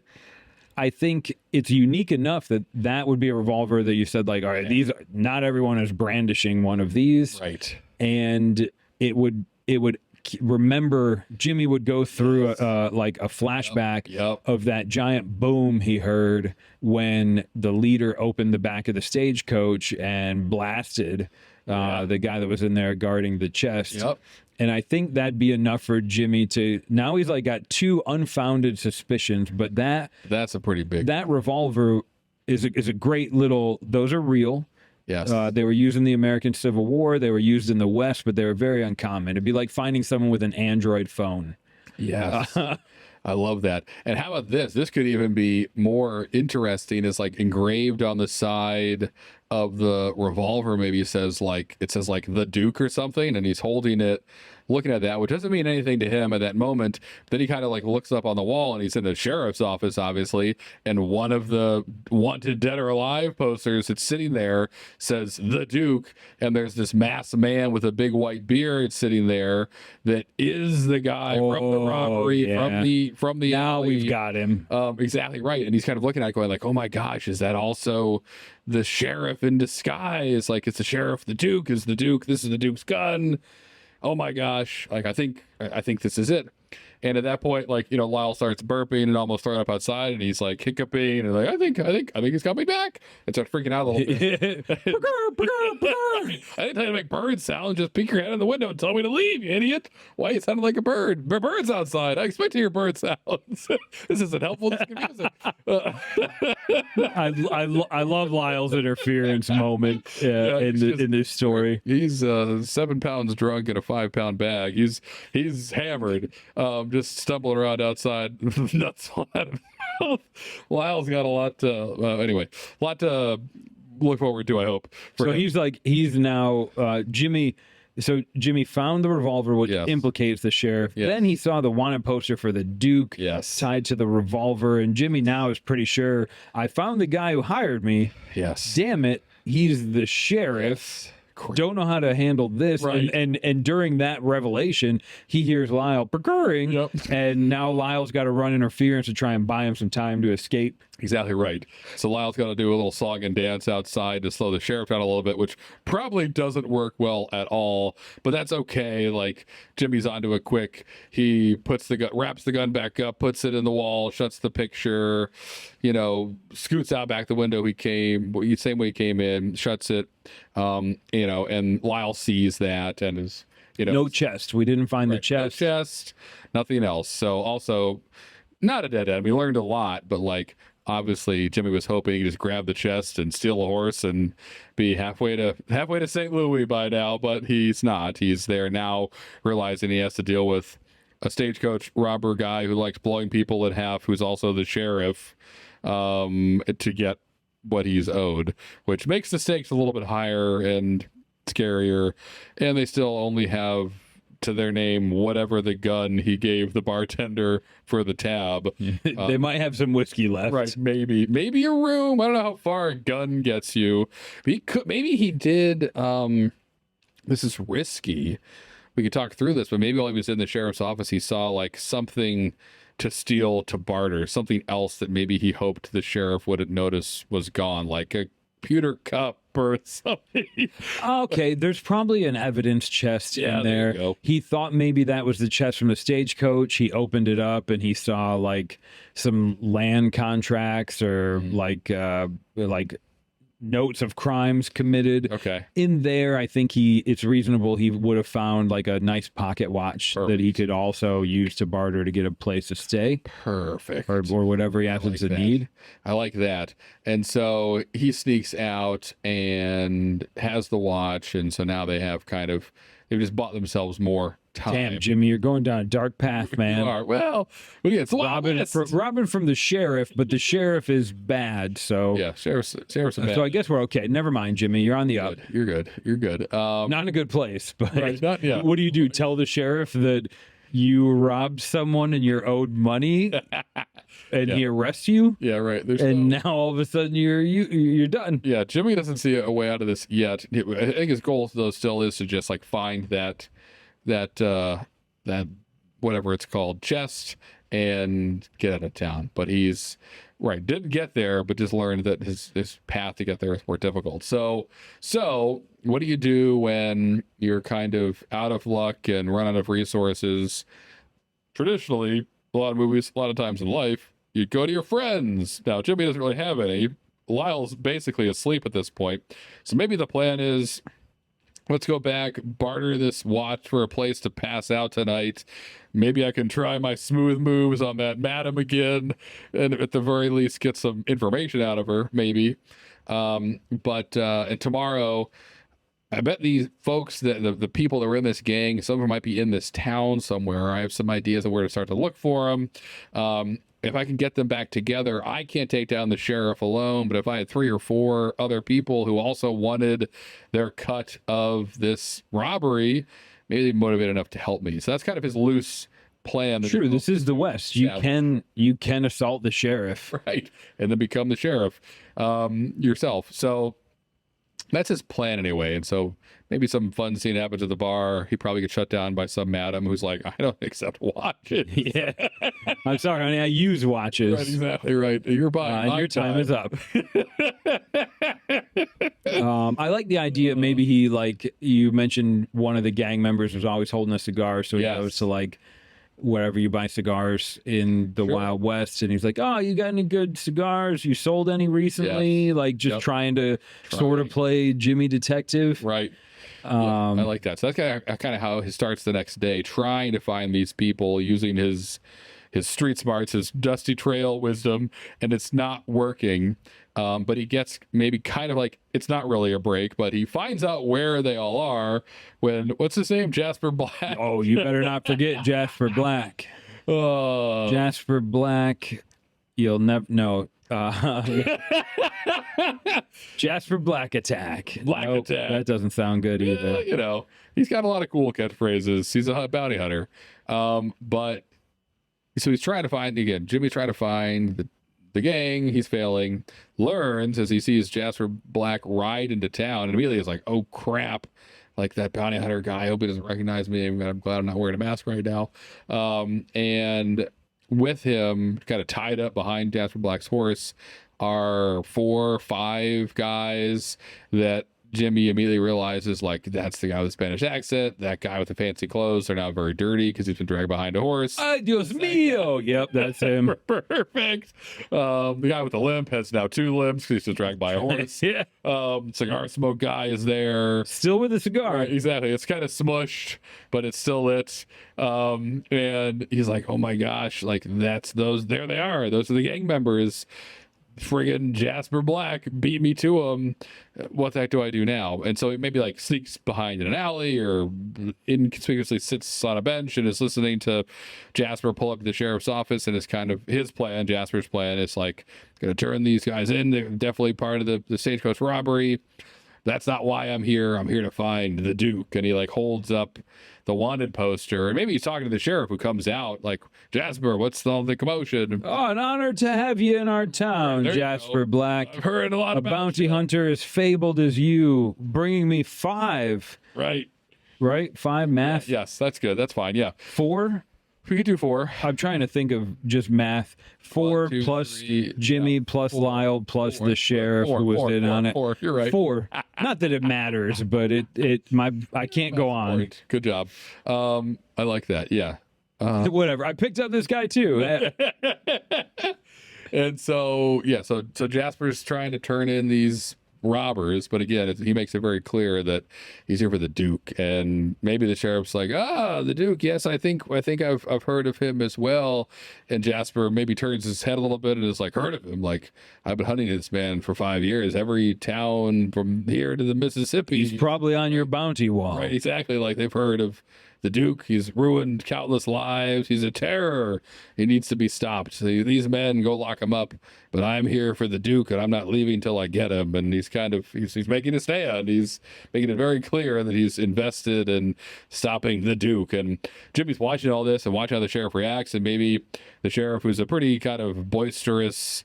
[SPEAKER 1] I think it's unique enough that that would be a revolver that you said, like, all right, these not everyone is brandishing one of these,
[SPEAKER 2] right?
[SPEAKER 1] And it would remember Jimmy would go through like a flashback of that giant boom he heard when the leader opened the back of the stagecoach and blasted the guy that was in there guarding the chest. And I think that'd be enough for Jimmy to, now he's like got 2 unfounded suspicions, but that's
[SPEAKER 2] a pretty big,
[SPEAKER 1] that revolver is a great little, those are real.
[SPEAKER 2] Yes.
[SPEAKER 1] They were used in the American Civil War. They were used in the West, but they were very uncommon. It'd be like finding someone with an Android phone.
[SPEAKER 2] Yes. I love that. And how about this? This could even be more interesting. It's like engraved on the side of the revolver. Maybe it says like the Duke or something, and he's holding it, looking at that, which doesn't mean anything to him at that moment. Then he kind of like looks up on the wall, and he's in the sheriff's office, obviously, and one of the wanted dead or alive posters that's sitting there says the Duke, and there's this masked man with a big white beard sitting there that is the guy from the robbery, from the
[SPEAKER 1] now
[SPEAKER 2] alley.
[SPEAKER 1] We've got him.
[SPEAKER 2] Exactly right. And he's kind of looking at it going like, oh my gosh, is that also the sheriff in disguise? Like, it's the sheriff, the Duke is the Duke, this is the Duke's gun. Oh my gosh. Like, I think this is it. And at that point, like, you know, Lyle starts burping and almost throwing up outside, and he's like hiccuping and like, I think he's coming back, and starts freaking out a little bit. I didn't tell you to make bird sound. Just peek your head in the window and tell me to leave, you idiot. Why you sounded like a bird? There are birds outside. I expect to hear bird sounds. This isn't helpful. This is confusing.
[SPEAKER 1] I love Lyle's interference moment in this story.
[SPEAKER 2] He's 7 pounds drunk in a 5-pound bag. He's hammered. Just stumbling around outside, nuts falling out of his mouth. Lyle's got a lot to look forward to, I hope.
[SPEAKER 1] So he's now Jimmy. So Jimmy found the revolver, which implicates the sheriff.
[SPEAKER 2] Yes.
[SPEAKER 1] Then he saw the wanted poster for the Duke tied to the revolver, and Jimmy now is pretty sure, I found the guy who hired me.
[SPEAKER 2] Yes.
[SPEAKER 1] Damn it, he's the sheriff.
[SPEAKER 2] Yes.
[SPEAKER 1] Don't know how to handle this.
[SPEAKER 2] Right.
[SPEAKER 1] And during that revelation, he hears Lyle purring, and now Lyle's got to run interference to try and buy him some time to escape.
[SPEAKER 2] Exactly right. So Lyle's got to do a little song and dance outside to slow the sheriff down a little bit, which probably doesn't work well at all, but that's okay. Like, Jimmy's onto it quick. He wraps the gun back up, puts it in the wall, shuts the picture, you know, scoots out back the window same way he came in, shuts it, you know, and Lyle sees that and is, you know.
[SPEAKER 1] No chest. We didn't find the chest.
[SPEAKER 2] No chest, nothing else. So also not a dead end. We learned a lot, but like, obviously Jimmy was hoping he could just grab the chest and steal a horse and be halfway to St. Louis by now, but he's not. He's there now, realizing he has to deal with a stagecoach robber guy who likes blowing people in half, who's also the sheriff, to get what he's owed, which makes the stakes a little bit higher and scarier. And they still only have to their name whatever the gun he gave the bartender for the tab.
[SPEAKER 1] They might have some whiskey left.
[SPEAKER 2] Right, maybe a room. I don't know how far a gun gets you. Maybe he did. This is risky. We could talk through this, but maybe while he was in the sheriff's office, he saw like something to steal, to barter, something else that maybe he hoped the sheriff wouldn't notice was gone, like pewter cup or something.
[SPEAKER 1] Okay, there's probably an evidence chest in
[SPEAKER 2] there you
[SPEAKER 1] there.
[SPEAKER 2] go.
[SPEAKER 1] He thought maybe that was the chest from the stagecoach. He opened it up and he saw like some land contracts or like notes of crimes committed.
[SPEAKER 2] Okay.
[SPEAKER 1] In there, I think it's reasonable he would have found like a nice pocket watch that he could also use to barter to get a place to stay.
[SPEAKER 2] Perfect.
[SPEAKER 1] Or whatever he happens to need.
[SPEAKER 2] I like that. And so he sneaks out and has the watch, and so now they've just bought themselves more time.
[SPEAKER 1] Damn, Jimmy, you're going down a dark path, man.
[SPEAKER 2] You are. Well, it's
[SPEAKER 1] robbing from the sheriff, but the sheriff is bad. So
[SPEAKER 2] yeah, sheriff's bad.
[SPEAKER 1] So I guess we're okay. Never mind, Jimmy. You're on the up.
[SPEAKER 2] You're good.
[SPEAKER 1] Not in a good place. But
[SPEAKER 2] right,
[SPEAKER 1] what do you do? Tell the sheriff that you robbed someone and you're owed money, and he arrests you.
[SPEAKER 2] Yeah, right.
[SPEAKER 1] Now all of a sudden you're done.
[SPEAKER 2] Yeah, Jimmy doesn't see a way out of this yet. I think his goal though still is to just like find that whatever it's called chest and get out of town. But he's didn't get there, but just learned that his path to get there is more difficult. So what do you do when you're kind of out of luck and run out of resources? Traditionally, a lot of movies, a lot of times in life, you go to your friends. Now Jimmy doesn't really have any. Lyle's basically asleep at this point, so maybe the plan is, let's go back, barter this watch for a place to pass out tonight. Maybe I can try my smooth moves on that madam again, and at the very least get some information out of her, maybe. But tomorrow, I bet these folks, the people that were in this gang, some of them might be in this town somewhere. I have some ideas of where to start to look for them. If I can get them back together, I can't take down the sheriff alone, but if I had 3 or 4 other people who also wanted their cut of this robbery, maybe they'd be motivated enough to help me. So that's kind of his loose plan.
[SPEAKER 1] True, this is the West. You can assault the sheriff.
[SPEAKER 2] Right, and then become the sheriff yourself. So that's his plan anyway. And so maybe some fun scene happens at the bar. He probably gets shut down by some madam who's like, I don't accept watches.
[SPEAKER 1] Yeah. I'm sorry, honey. I use watches.
[SPEAKER 2] Right, exactly right. You're buying.
[SPEAKER 1] And your time is up. I like the idea. Maybe he, like you mentioned, one of the gang members was always holding a cigar. So he goes to like wherever you buy cigars in the Wild West, and he's like, oh, you got any good cigars? You sold any recently? Like just trying to sort of play Jimmy Detective.
[SPEAKER 2] Right. I like that. So that's kind of how he starts the next day, trying to find these people using his street smarts, his dusty trail wisdom, and it's not working. But he gets maybe kind of like, it's not really a break, but he finds out where they all are when, what's his name? Jasper Black.
[SPEAKER 1] Oh, you better not forget Jasper Black. Jasper Black. You'll never know. Jasper Black Attack.
[SPEAKER 2] Attack.
[SPEAKER 1] That doesn't sound good either.
[SPEAKER 2] You know, he's got a lot of cool catchphrases. He's a bounty hunter. But so he's trying to find, again, Jimmy's trying to find the gang. He's failing. Learns as he sees Jasper Black ride into town, and immediately is like, oh crap, like that bounty hunter guy. I hope he doesn't recognize me. I'm glad I'm not wearing a mask right now. And with him, kind of tied up behind Jasper Black's horse, are 4 or 5 guys that Jimmy immediately realizes, like, that's the guy with the Spanish accent. That guy with the fancy clothes are now very dirty because he's been dragged behind a horse.
[SPEAKER 1] Ay, Dios mío. Yep, that's him.
[SPEAKER 2] Perfect. The guy with the limp has now 2 limbs because he's been dragged by a horse.
[SPEAKER 1] Yeah.
[SPEAKER 2] Cigar smoke guy is there.
[SPEAKER 1] Still with a cigar.
[SPEAKER 2] Right, exactly. It's kind of smushed, but it's still lit. And he's like, oh my gosh, like that's those. There they are. Those are the gang members. Friggin' Jasper Black beat me to him. What the heck do I do now? And so he maybe like sneaks behind in an alley or inconspicuously sits on a bench and is listening to Jasper pull up to the sheriff's office, and it's kind of his plan. Jasper's plan is like, gonna turn these guys in. They're definitely part of the stagecoach robbery. That's not why I'm here. I'm here to find the Duke. And he like holds up the wanted poster, and maybe he's talking to the sheriff, who comes out like, Jasper, what's all the commotion?
[SPEAKER 1] Oh, an honor to have you in our town, Jasper Black.
[SPEAKER 2] I've heard a lot about
[SPEAKER 1] bounty hunter as fabled as you, bringing me 5.
[SPEAKER 2] Right.
[SPEAKER 1] 5 math.
[SPEAKER 2] Yes, that's good. That's fine. Yeah.
[SPEAKER 1] 4.
[SPEAKER 2] We could do 4.
[SPEAKER 1] I'm trying to think of just math. 4
[SPEAKER 2] 1, 2,
[SPEAKER 1] plus
[SPEAKER 2] 3,
[SPEAKER 1] Jimmy plus
[SPEAKER 2] 4,
[SPEAKER 1] Lyle plus
[SPEAKER 2] 4,
[SPEAKER 1] the sheriff
[SPEAKER 2] 4,
[SPEAKER 1] who was
[SPEAKER 2] 4,
[SPEAKER 1] in on it.
[SPEAKER 2] 4. You're right.
[SPEAKER 1] 4. Not that it matters, but I can't go on.
[SPEAKER 2] Good job. I like that. Yeah.
[SPEAKER 1] Whatever. I picked up this guy too.
[SPEAKER 2] And so Jasper's trying to turn in these robbers, but again, he makes it very clear that he's here for the Duke, and maybe the sheriff's like, the Duke, yes, I think I've heard of him as well. And Jasper maybe turns his head a little bit and is like, heard of him? Like, I've been hunting this man for 5 years. Every town from here to the Mississippi.
[SPEAKER 1] He's probably on your bounty wall.
[SPEAKER 2] Right, exactly. Like, they've heard of the Duke. He's ruined countless lives. He's a terror. He needs to be stopped. So these men, go lock him up. But I'm here for the Duke, and I'm not leaving till I get him. And he's making a stand. He's making it very clear that he's invested in stopping the Duke. And Jimmy's watching all this and watching how the sheriff reacts. And maybe the sheriff, who's a pretty kind of boisterous,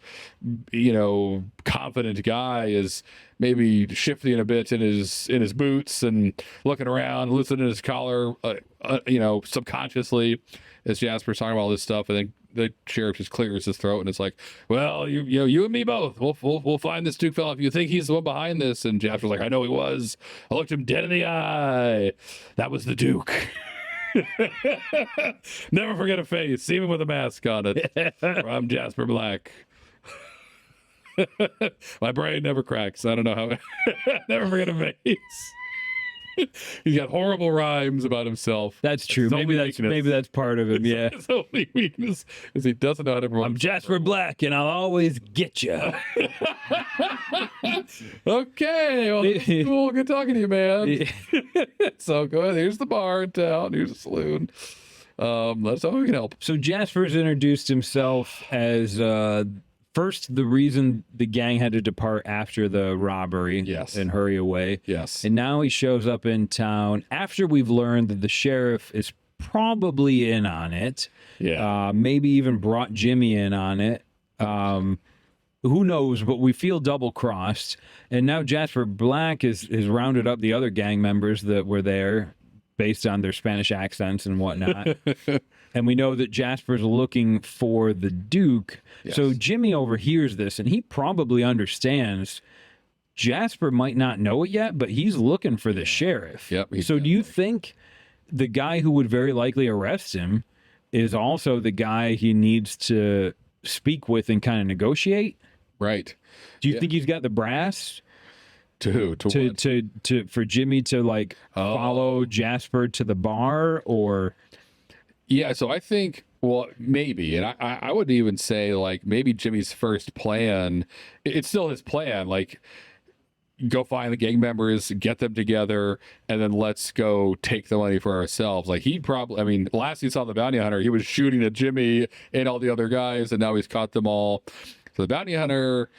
[SPEAKER 2] confident guy, is maybe shifting a bit in his boots and looking around, loosening his collar, subconsciously as Jasper's talking about all this stuff. I think the sheriff just clears his throat and it's like, well, you and me both. We'll find this Duke fella if you think he's the one behind this. And Jasper's like, I know he was. I looked him dead in the eye. That was the Duke. Never forget a face, even with a mask on it. I'm Jasper Black. My brain never cracks. I don't know how. Never forget a face. He's got horrible rhymes about himself.
[SPEAKER 1] That's true. Maybe that's part of him. Yeah.
[SPEAKER 2] His only weakness is he doesn't know how to promote.
[SPEAKER 1] I'm Jasper Black, and I'll always get you.
[SPEAKER 2] Okay. Well, cool. Good talking to you, man. So go ahead. Here's the bar in town. Here's the saloon. Let's see how we can help.
[SPEAKER 1] So Jasper's introduced himself as first the reason the gang had to depart after the robbery,
[SPEAKER 2] yes,
[SPEAKER 1] and hurry away.
[SPEAKER 2] Yes.
[SPEAKER 1] And now he shows up in town after we've learned that the sheriff is probably in on it.
[SPEAKER 2] Yeah.
[SPEAKER 1] Maybe even brought Jimmy in on it. Who knows, but we feel double crossed. And now Jasper Black has rounded up the other gang members that were there based on their Spanish accents and whatnot. And we know that Jasper's looking for the Duke. Yes. So Jimmy overhears this, and he probably understands Jasper might not know it yet, but he's looking for the sheriff.
[SPEAKER 2] Yep.
[SPEAKER 1] So do you think the guy who would very likely arrest him is also the guy he needs to speak with and kind of negotiate?
[SPEAKER 2] Right.
[SPEAKER 1] Do you think he's got the brass?
[SPEAKER 2] To who?
[SPEAKER 1] To for Jimmy to follow Jasper to the bar, or?
[SPEAKER 2] Yeah, so I think, well, maybe, and I would even say maybe Jimmy's first plan, it's still his plan, go find the gang members, get them together, and then let's go take the money for ourselves. He probably, last he saw the bounty hunter, he was shooting at Jimmy and all the other guys, and now he's caught them all. So the bounty hunter,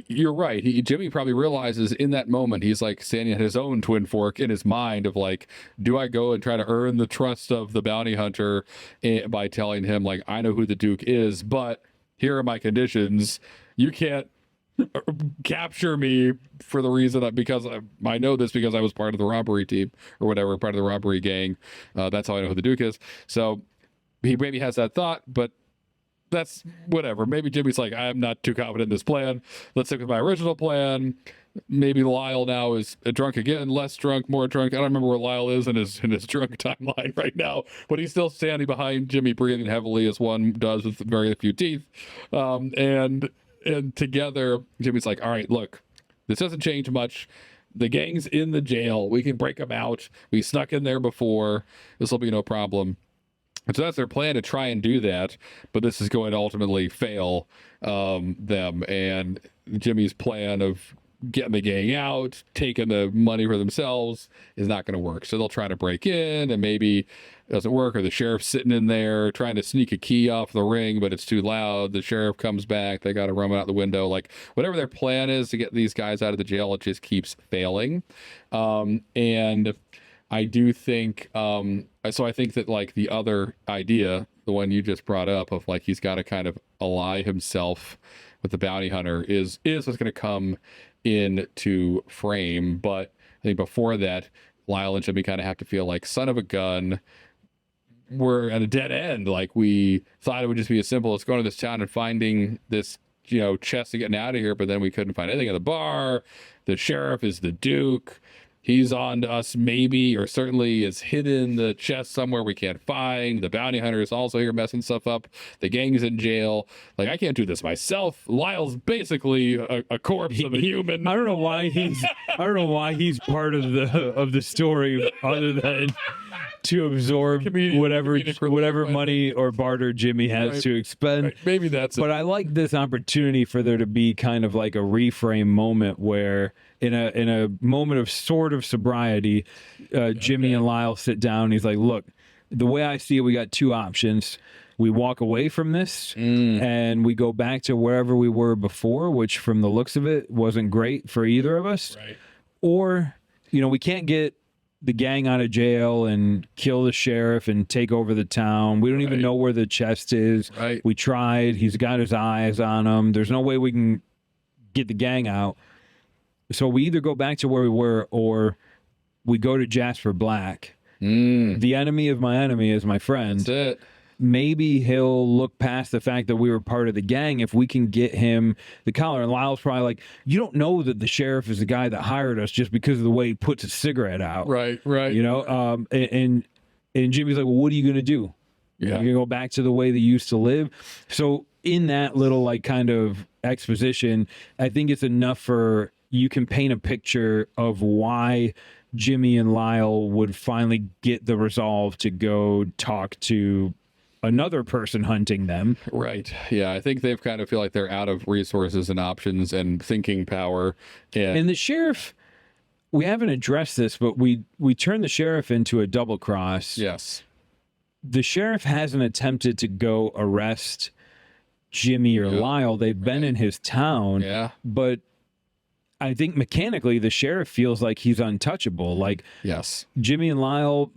[SPEAKER 2] you're right. Jimmy probably realizes in that moment, he's standing at his own twin fork in his mind of do I go and try to earn the trust of the bounty hunter by telling him I know who the Duke is, but here are my conditions. You can't capture me for the reason because I know this because I was part of the robbery team or whatever, part of the robbery gang. That's how I know who the Duke is. So he maybe has that thought, but that's whatever. Maybe Jimmy's I'm not too confident in this plan. Let's stick with my original plan. Maybe Lyle now is drunk again, less drunk, more drunk. I don't remember where Lyle is in his drunk timeline right now, but he's still standing behind Jimmy, breathing heavily as one does with very few teeth. And together, Jimmy's all right, look, this doesn't change much. The gang's in the jail. We can break them out. We snuck in there before. This will be no problem. And so that's their plan, to try and do that, but this is going to ultimately fail them. And Jimmy's plan of getting the gang out, taking the money for themselves is not going to work. So they'll try to break in, and maybe it doesn't work, or the sheriff's sitting in there trying to sneak a key off the ring, but it's too loud. The sheriff comes back. They got to run out the window. Whatever their plan is to get these guys out of the jail, it just keeps failing. And I do think, so I think that the other idea, the one you just brought up of he's got to kind of ally himself with the bounty hunter is what's going to come into frame. But I think before that, Lyle and Jimmy kind of have to feel son of a gun, we're at a dead end. Like, we thought it would just be as simple as going to this town and finding this, chest and getting out of here, but then we couldn't find anything at the bar. The sheriff is the Duke. He's on to us, maybe, or certainly is hidden the chest somewhere we can't find. The bounty hunter is also here messing stuff up. The gang's in jail. Like, I can't do this myself. Lyle's basically a corpse of a human.
[SPEAKER 1] I don't know why he's part of the story, other than to absorb whatever money or barter Jimmy has to expend.
[SPEAKER 2] Right. Maybe that's it.
[SPEAKER 1] But I like this opportunity for there to be kind of like a reframe moment where in a moment of sort of sobriety, Jimmy and Lyle sit down and he's like, look, the way I see it, we got two options. We walk away from this and we go back to wherever we were before, which from the looks of it wasn't great for either of us.
[SPEAKER 2] Right.
[SPEAKER 1] Or, we can't get the gang out of jail and kill the sheriff and take over the town. We don't even know where the chest is.
[SPEAKER 2] Right.
[SPEAKER 1] We tried. He's got his eyes on him. There's no way we can get the gang out. So we either go back to where we were or we go to Jasper Black. The enemy of my enemy is my friend.
[SPEAKER 2] That's it.
[SPEAKER 1] Maybe he'll look past the fact that we were part of the gang if we can get him the collar. And Lyle's probably like, you don't know that the sheriff is the guy that hired us just because of the way he puts a cigarette out.
[SPEAKER 2] Right.
[SPEAKER 1] And Jimmy's like, well, what are you going to do?
[SPEAKER 2] Yeah.
[SPEAKER 1] You're going to go back to the way that you used to live? So in that little like kind of exposition, I think it's enough for you can paint a picture of why Jimmy and Lyle would finally get the resolve to go talk to another person hunting them.
[SPEAKER 2] Right. Yeah. I think they kind of feel like they're out of resources and options and thinking power.
[SPEAKER 1] And the sheriff, we haven't addressed this, but we turned the sheriff into a double cross.
[SPEAKER 2] Yes.
[SPEAKER 1] The sheriff hasn't attempted to go arrest Jimmy or Lyle. They've been in his town.
[SPEAKER 2] Yeah.
[SPEAKER 1] But I think mechanically the sheriff feels like he's untouchable. Like,
[SPEAKER 2] yes,
[SPEAKER 1] Jimmy and Lyle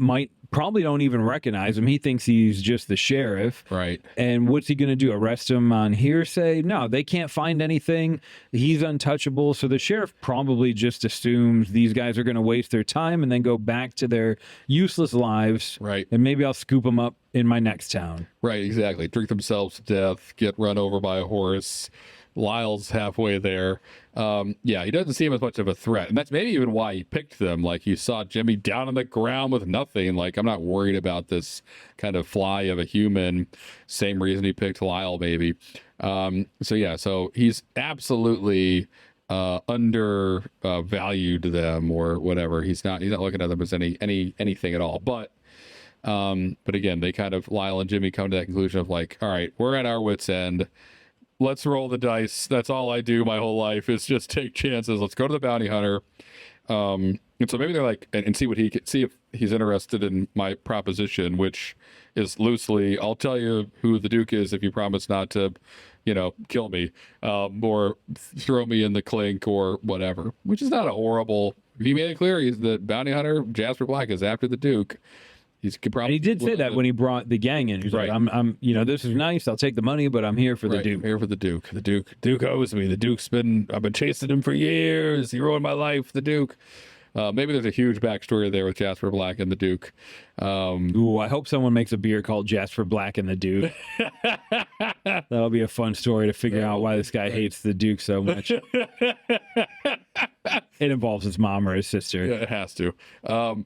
[SPEAKER 1] probably don't even recognize him. He thinks he's just the sheriff.
[SPEAKER 2] Right.
[SPEAKER 1] And what's he going to do? Arrest him on hearsay? No, they can't find anything. He's untouchable. So the sheriff probably just assumes these guys are going to waste their time and then go back to their useless lives.
[SPEAKER 2] Right.
[SPEAKER 1] And maybe I'll scoop them up in my next town.
[SPEAKER 2] Right. Exactly. Drink themselves to death, get run over by a horse. Lyle's halfway there. Yeah, he doesn't seem as much of a threat. And that's maybe even why he picked them. Like, he saw Jimmy down on the ground with nothing. Like, I'm not worried about this kind of fly of a human. Same reason he picked Lyle, maybe. So he's absolutely undervalued them or whatever. He's not looking at them as anything at all. But again, they kind of, Lyle and Jimmy come to that conclusion of like, all right, we're at our wits' end. Let's roll the dice. That's all I do my whole life is just take chances. Let's go to the bounty hunter. And so maybe they're like, and see if he's interested in my proposition, which is loosely, I'll tell you who the Duke is if you promise not to, kill me, or throw me in the clink or whatever, which is not a horrible, if he made it clear he's the bounty hunter, Jasper Black is after the Duke.
[SPEAKER 1] And he did say that when he brought the gang in. He's like, I'm, this is nice. I'll take the money, but I'm here for the Duke.
[SPEAKER 2] Here for the Duke. The Duke owes me. I've been chasing him for years. He ruined my life. The Duke. Maybe there's a huge backstory there with Jasper Black and the Duke.
[SPEAKER 1] I hope someone makes a beer called Jasper Black and the Duke. That'll be a fun story to figure out why this guy hates the Duke so much. It involves his mom or his sister.
[SPEAKER 2] Yeah, it has to.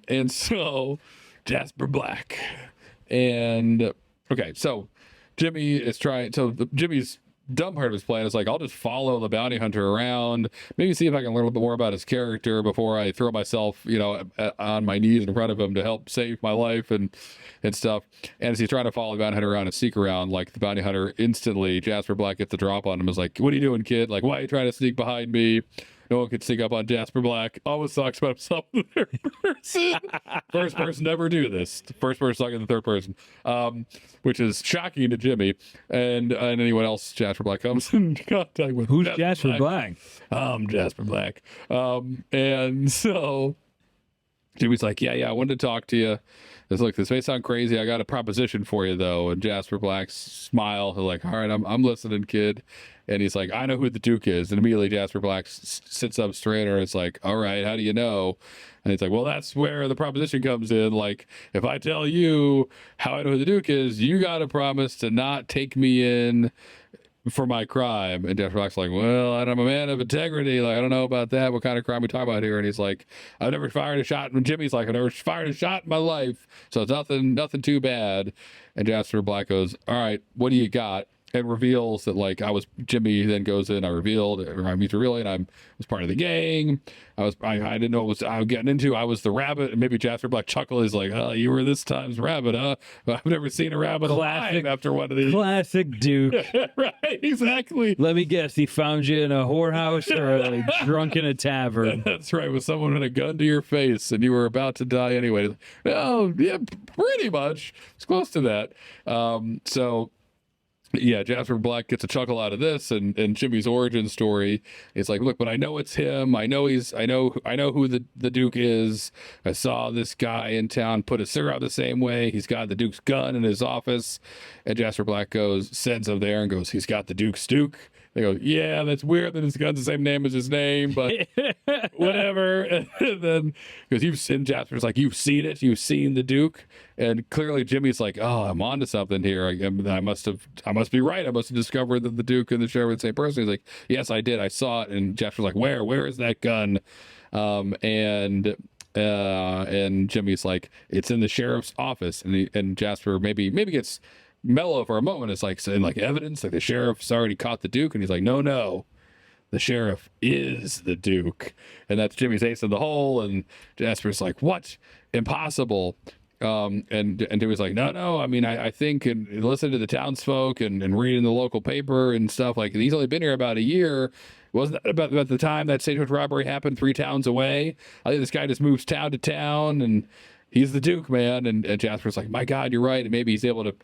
[SPEAKER 2] And so Jasper Black. And okay, so Jimmy is Jimmy's dumb part of his plan is like, I'll just follow the bounty hunter around, maybe see if I can learn a little bit more about his character before I throw myself, on my knees in front of him to help save my life and stuff. And as he's trying to follow the bounty hunter around and sneak around, like the bounty hunter instantly, Jasper Black gets the drop on him, is like, what are you doing, kid? Like, why are you trying to sneak behind me? No one can sneak up on Jasper Black. Always talks about himself in the third person. First person never do this. The first person talking in the third person, which is shocking to Jimmy and anyone else. Jasper Black comes in contact with.
[SPEAKER 1] Who's Jasper Black?
[SPEAKER 2] Jasper Black. And so Jimmy's like, yeah, I wanted to talk to you. Look, this may sound crazy. I got a proposition for you, though. And Jasper Black's smile. He's like, all right, I'm listening, kid. And he's like, I know who the Duke is. And immediately Jasper Black sits up straighter. It's like, all right, how do you know? And he's like, well, that's where the proposition comes in. Like, if I tell you how I know who the Duke is, you got to promise to not take me in for my crime. And Jasper Black's like, well, I'm a man of integrity. Like, I don't know about that. What kind of crime we talking about here? And he's like, I've never fired a shot. And Jimmy's like, I've never fired a shot in my life. So it's nothing too bad. And Jasper Black goes, all right, what do you got? And reveals that, like, Jimmy then goes in, he's revealing I was part of the gang. I didn't know what I was getting into. I was the rabbit. And maybe Jasper Black chuckles. He's like, oh, you were this time's rabbit, huh? I've never seen a rabbit alive after one of these.
[SPEAKER 1] Classic Duke.
[SPEAKER 2] Right, exactly.
[SPEAKER 1] Let me guess, he found you in a whorehouse or like drunk in a tavern.
[SPEAKER 2] That's right, with someone with a gun to your face and you were about to die anyway. Oh, yeah, pretty much. It's close to that. Yeah, Jasper Black gets a chuckle out of this, and Jimmy's origin story is like, look, but I know it's him. I know who the Duke is. I saw this guy in town put a cigarette out the same way. He's got the Duke's gun in his office. And Jasper Black sends him there and goes, he's got the Duke's Duke. They go, yeah, that's weird that his gun's the same name as his name, but whatever. And then, because Jasper's like, you've seen it, you've seen the Duke, and clearly Jimmy's like, oh, I'm onto something here. I must be right. I must have discovered that the Duke and the sheriff are the same person. He's like, yes, I did. I saw it. And Jasper's like, where is that gun? And Jimmy's like, it's in the sheriff's office. And Jasper maybe gets mellow for a moment. It's like saying, like, evidence, like the sheriff's already caught the Duke, and he's like, no, the sheriff is the Duke. And that's Jimmy's ace in the hole. And Jasper's like, what? Impossible. And Jimmy's like, no, I mean, I think, and listen to the townsfolk and reading the local paper and stuff, like, he's only been here about a year. Wasn't that about the time that stagecoach robbery happened 3 towns away? I think this guy just moves town to town, and he's the Duke, man. And Jasper's like, my God, you're right. And maybe he's able to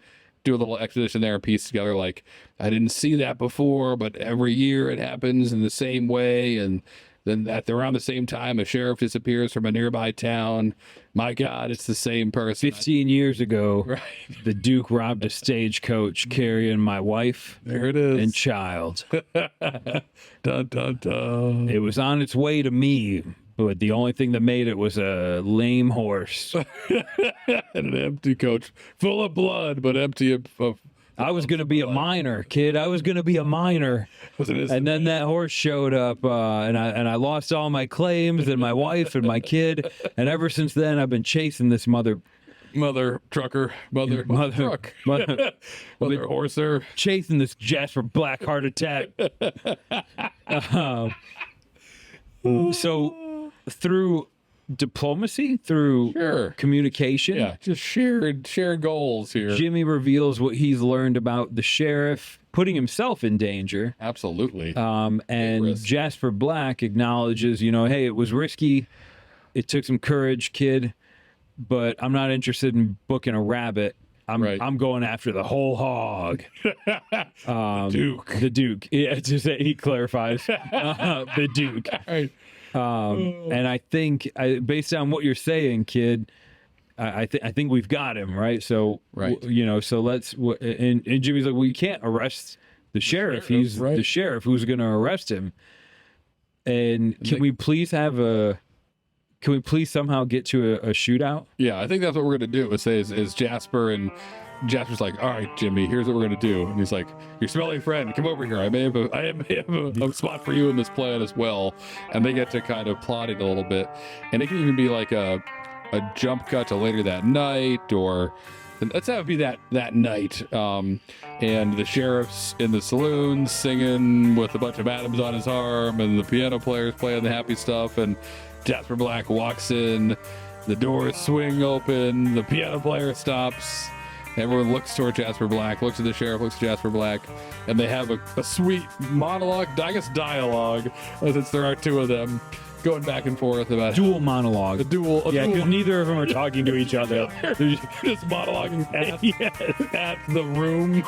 [SPEAKER 2] do a little exposition there and piece together, like, I didn't see that before, but every year it happens in the same way. And then at around the same time, a sheriff disappears from a nearby town. My God, it's the same person.
[SPEAKER 1] 15 years ago,
[SPEAKER 2] right,
[SPEAKER 1] the Duke robbed a stagecoach carrying my wife
[SPEAKER 2] there it is,
[SPEAKER 1] and child.
[SPEAKER 2] Dun, dun, dun.
[SPEAKER 1] It was on its way to me, but the only thing that made it was a lame horse.
[SPEAKER 2] And an empty coach full of blood, but empty of
[SPEAKER 1] I was going to be a minor, kid. I was going to be a minor. And then that horse showed up, and I lost all my claims and my wife and my kid. And ever since then, I've been chasing this mother
[SPEAKER 2] trucker, mother horser,
[SPEAKER 1] chasing this Jasper Black heart attack. So through diplomacy, through communication,
[SPEAKER 2] just shared goals here,
[SPEAKER 1] Jimmy reveals what he's learned about the sheriff putting himself in danger.
[SPEAKER 2] Absolutely.
[SPEAKER 1] And Jasper Black acknowledges, hey, it was risky, it took some courage, kid, but I'm not interested in booking a rabbit. I'm going after the whole hog. The Duke. Yeah, he clarifies. The Duke.
[SPEAKER 2] Right.
[SPEAKER 1] And I think, based on what you're saying, kid, I think we've got him, right? So, so let's. And Jimmy's like, well, you can't arrest the sheriff. He's the sheriff. Who's going to arrest him? And can we please somehow get to a shootout?
[SPEAKER 2] Yeah, I think that's what we're going to do. Is Jasper, and Jasper's like, all right, Jimmy, here's what we're going to do. And he's like, your smelly friend, come over here. I may have a spot for you in this plan as well. And they get to kind of plot it a little bit. And it can even be like a jump cut to later that night, or let's have it be that night. And the sheriff's in the saloon singing with a bunch of atoms on his arm, and the piano player's playing the happy stuff, and Jasper Black walks in, the doors swing open, the piano player stops, everyone looks toward Jasper Black, looks at the sheriff, looks at Jasper Black, and they have a sweet monologue, I guess dialogue, since there are 2 of them. going back and forth about
[SPEAKER 1] Dual monologue.
[SPEAKER 2] a duel.
[SPEAKER 1] Yeah, because neither of them are talking to each other.
[SPEAKER 2] They're just monologuing at the room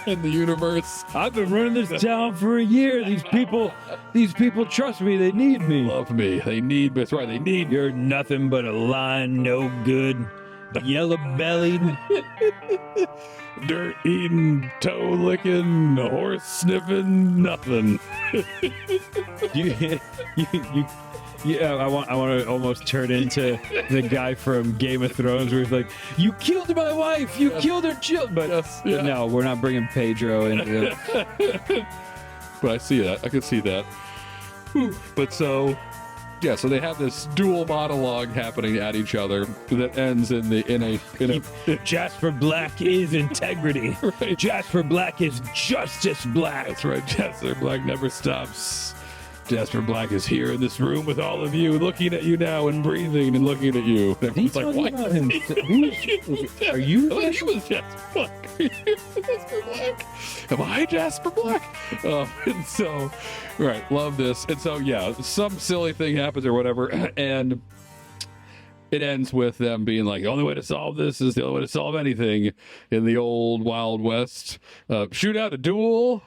[SPEAKER 2] in the universe.
[SPEAKER 1] I've been running this town for a year. These people trust me. They need me.
[SPEAKER 2] Love me. They need me. That's right. They need me.
[SPEAKER 1] You're nothing but a lying, no good, yellow-bellied.
[SPEAKER 2] Dirt eating, toe licking, horse sniffing, nothing.
[SPEAKER 1] I want to almost turn into the guy from Game of Thrones where he's like, "You killed my wife, you killed her children." But no, we're not bringing Pedro into it.
[SPEAKER 2] But I see that. I can see that. But so they have this dual monologue happening at each other that ends in a
[SPEAKER 1] Jasper Black is integrity.
[SPEAKER 2] Right.
[SPEAKER 1] Jasper Black is Justice Black.
[SPEAKER 2] That's right. Jasper Black never stops. Jasper Black is here in this room with all of you, looking at you now and breathing and looking at you. Everyone's like, what?
[SPEAKER 1] Are you?
[SPEAKER 2] He was Jasper Black. Jasper Black. Am I Jasper Black? And so, right, love this. And so, yeah, some silly thing happens or whatever, and it ends with them being like, the only way to solve this is the only way to solve anything in the old Wild West. Shoot out a duel.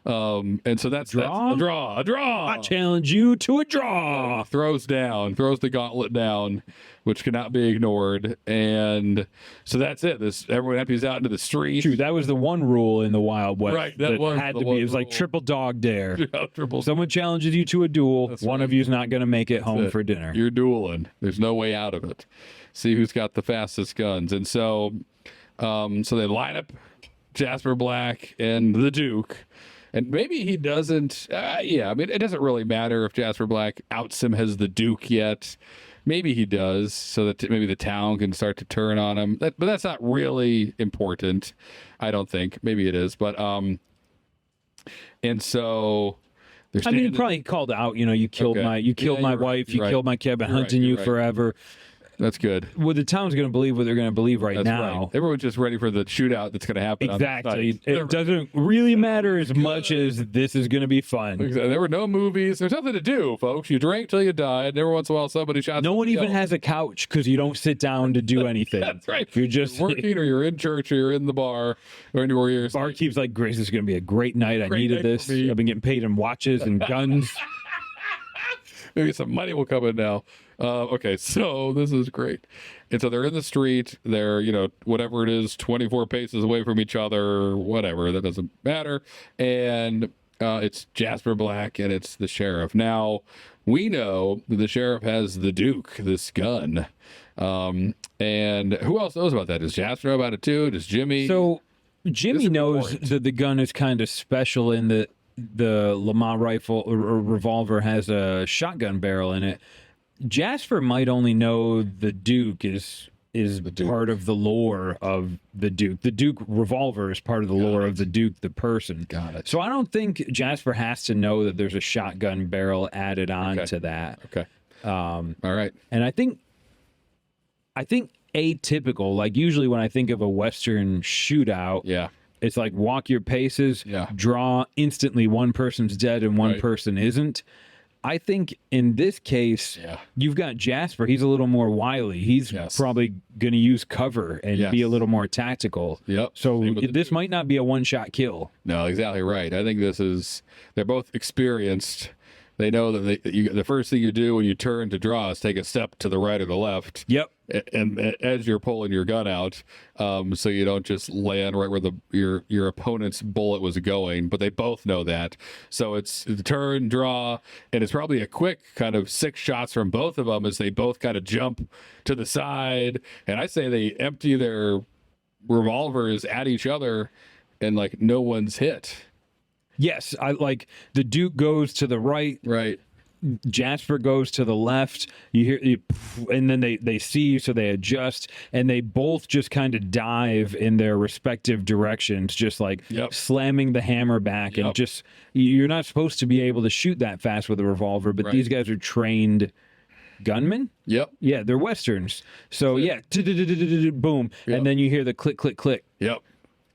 [SPEAKER 2] And so that's a draw.
[SPEAKER 1] I challenge you to a draw.
[SPEAKER 2] Throws the gauntlet down, which cannot be ignored. And so that's it. Everyone empties out into the street.
[SPEAKER 1] True, that was the one rule in the Wild West.
[SPEAKER 2] Right, that was
[SPEAKER 1] had
[SPEAKER 2] the
[SPEAKER 1] to
[SPEAKER 2] one
[SPEAKER 1] be. It was like
[SPEAKER 2] rule.
[SPEAKER 1] triple dog dare.
[SPEAKER 2] Yeah, triple.
[SPEAKER 1] Someone challenges you to a duel.
[SPEAKER 2] That's
[SPEAKER 1] one
[SPEAKER 2] right.
[SPEAKER 1] of you's not going to make it home for dinner.
[SPEAKER 2] You're dueling. There's no way out of it. See who's got the fastest guns. And so they line up Jasper Black and the Duke. And maybe he doesn't. I mean, it doesn't really matter if Jasper Black outs him as the Duke yet. Maybe he does, so that maybe the town can start to turn on him. But that's not really important, I don't think. Maybe it is, but and so.
[SPEAKER 1] I mean, he probably called out. You killed my wife. You killed my kid. I've been hunting you forever.
[SPEAKER 2] That's good.
[SPEAKER 1] Well, the town's going to believe what they're going to believe
[SPEAKER 2] That's
[SPEAKER 1] now.
[SPEAKER 2] right. Everyone's just ready for the shootout that's going to happen.
[SPEAKER 1] Exactly. It doesn't really matter as much as this is going to be fun.
[SPEAKER 2] There were no movies. There's nothing to do, folks. You drank till you died. Every once in a while, somebody shot.
[SPEAKER 1] No one even has a couch because you don't sit down to do anything.
[SPEAKER 2] That's right.
[SPEAKER 1] You're just
[SPEAKER 2] working, or you're in church, or you're in the bar, or anywhere you're.
[SPEAKER 1] Barkeep's like, Grace, this is going to be a great night. I needed this. I've been getting paid in watches and guns.
[SPEAKER 2] Maybe some money will come in now. Okay, so this is great. And so they're in the street. They're, whatever it is, 24 paces away from each other, whatever. That doesn't matter. And it's Jasper Black and it's the sheriff. Now, we know that the sheriff has the Duke, this gun. And who else knows about that? Does Jasper know about it too? Does Jimmy?
[SPEAKER 1] So Jimmy knows that the gun is kind of special in that the Lamont rifle or revolver has a shotgun barrel in it. Jasper might only know the Duke is part of the lore of the Duke. The Duke revolver is part of the lore of the Duke, the person.
[SPEAKER 2] Got it.
[SPEAKER 1] So I don't think Jasper has to know that there's a shotgun barrel added on to that.
[SPEAKER 2] Okay. All right.
[SPEAKER 1] And I think atypical, like usually when I think of a Western shootout, it's like walk your paces, draw, instantly one person's dead and one person isn't. I think in this case, you've got Jasper. He's a little more wily. He's probably going to use cover and be a little more tactical.
[SPEAKER 2] Yep.
[SPEAKER 1] So this might not be a one-shot kill.
[SPEAKER 2] No, exactly right. I think they're both experienced. They know that the first thing you do when you turn to draw is take a step to the right or the left.
[SPEAKER 1] Yep.
[SPEAKER 2] And as you're pulling your gun out, so you don't just land right where your opponent's bullet was going. But they both know that. So it's the turn, draw, and it's probably a quick kind of 6 shots from both of them as they both kind of jump to the side. And I say they empty their revolvers at each other, and like no one's hit.
[SPEAKER 1] Yes, I like the Duke goes to the right.
[SPEAKER 2] Right.
[SPEAKER 1] Jasper goes to the left. You hear, and then they see you, so they adjust, and they both just kind of dive in their respective directions, just like slamming the hammer back, and just you're not supposed to be able to shoot that fast with a revolver, but these guys are trained gunmen.
[SPEAKER 2] Yep.
[SPEAKER 1] Yeah, they're Westerns. So boom, and then you hear the click, click, click.
[SPEAKER 2] Yep.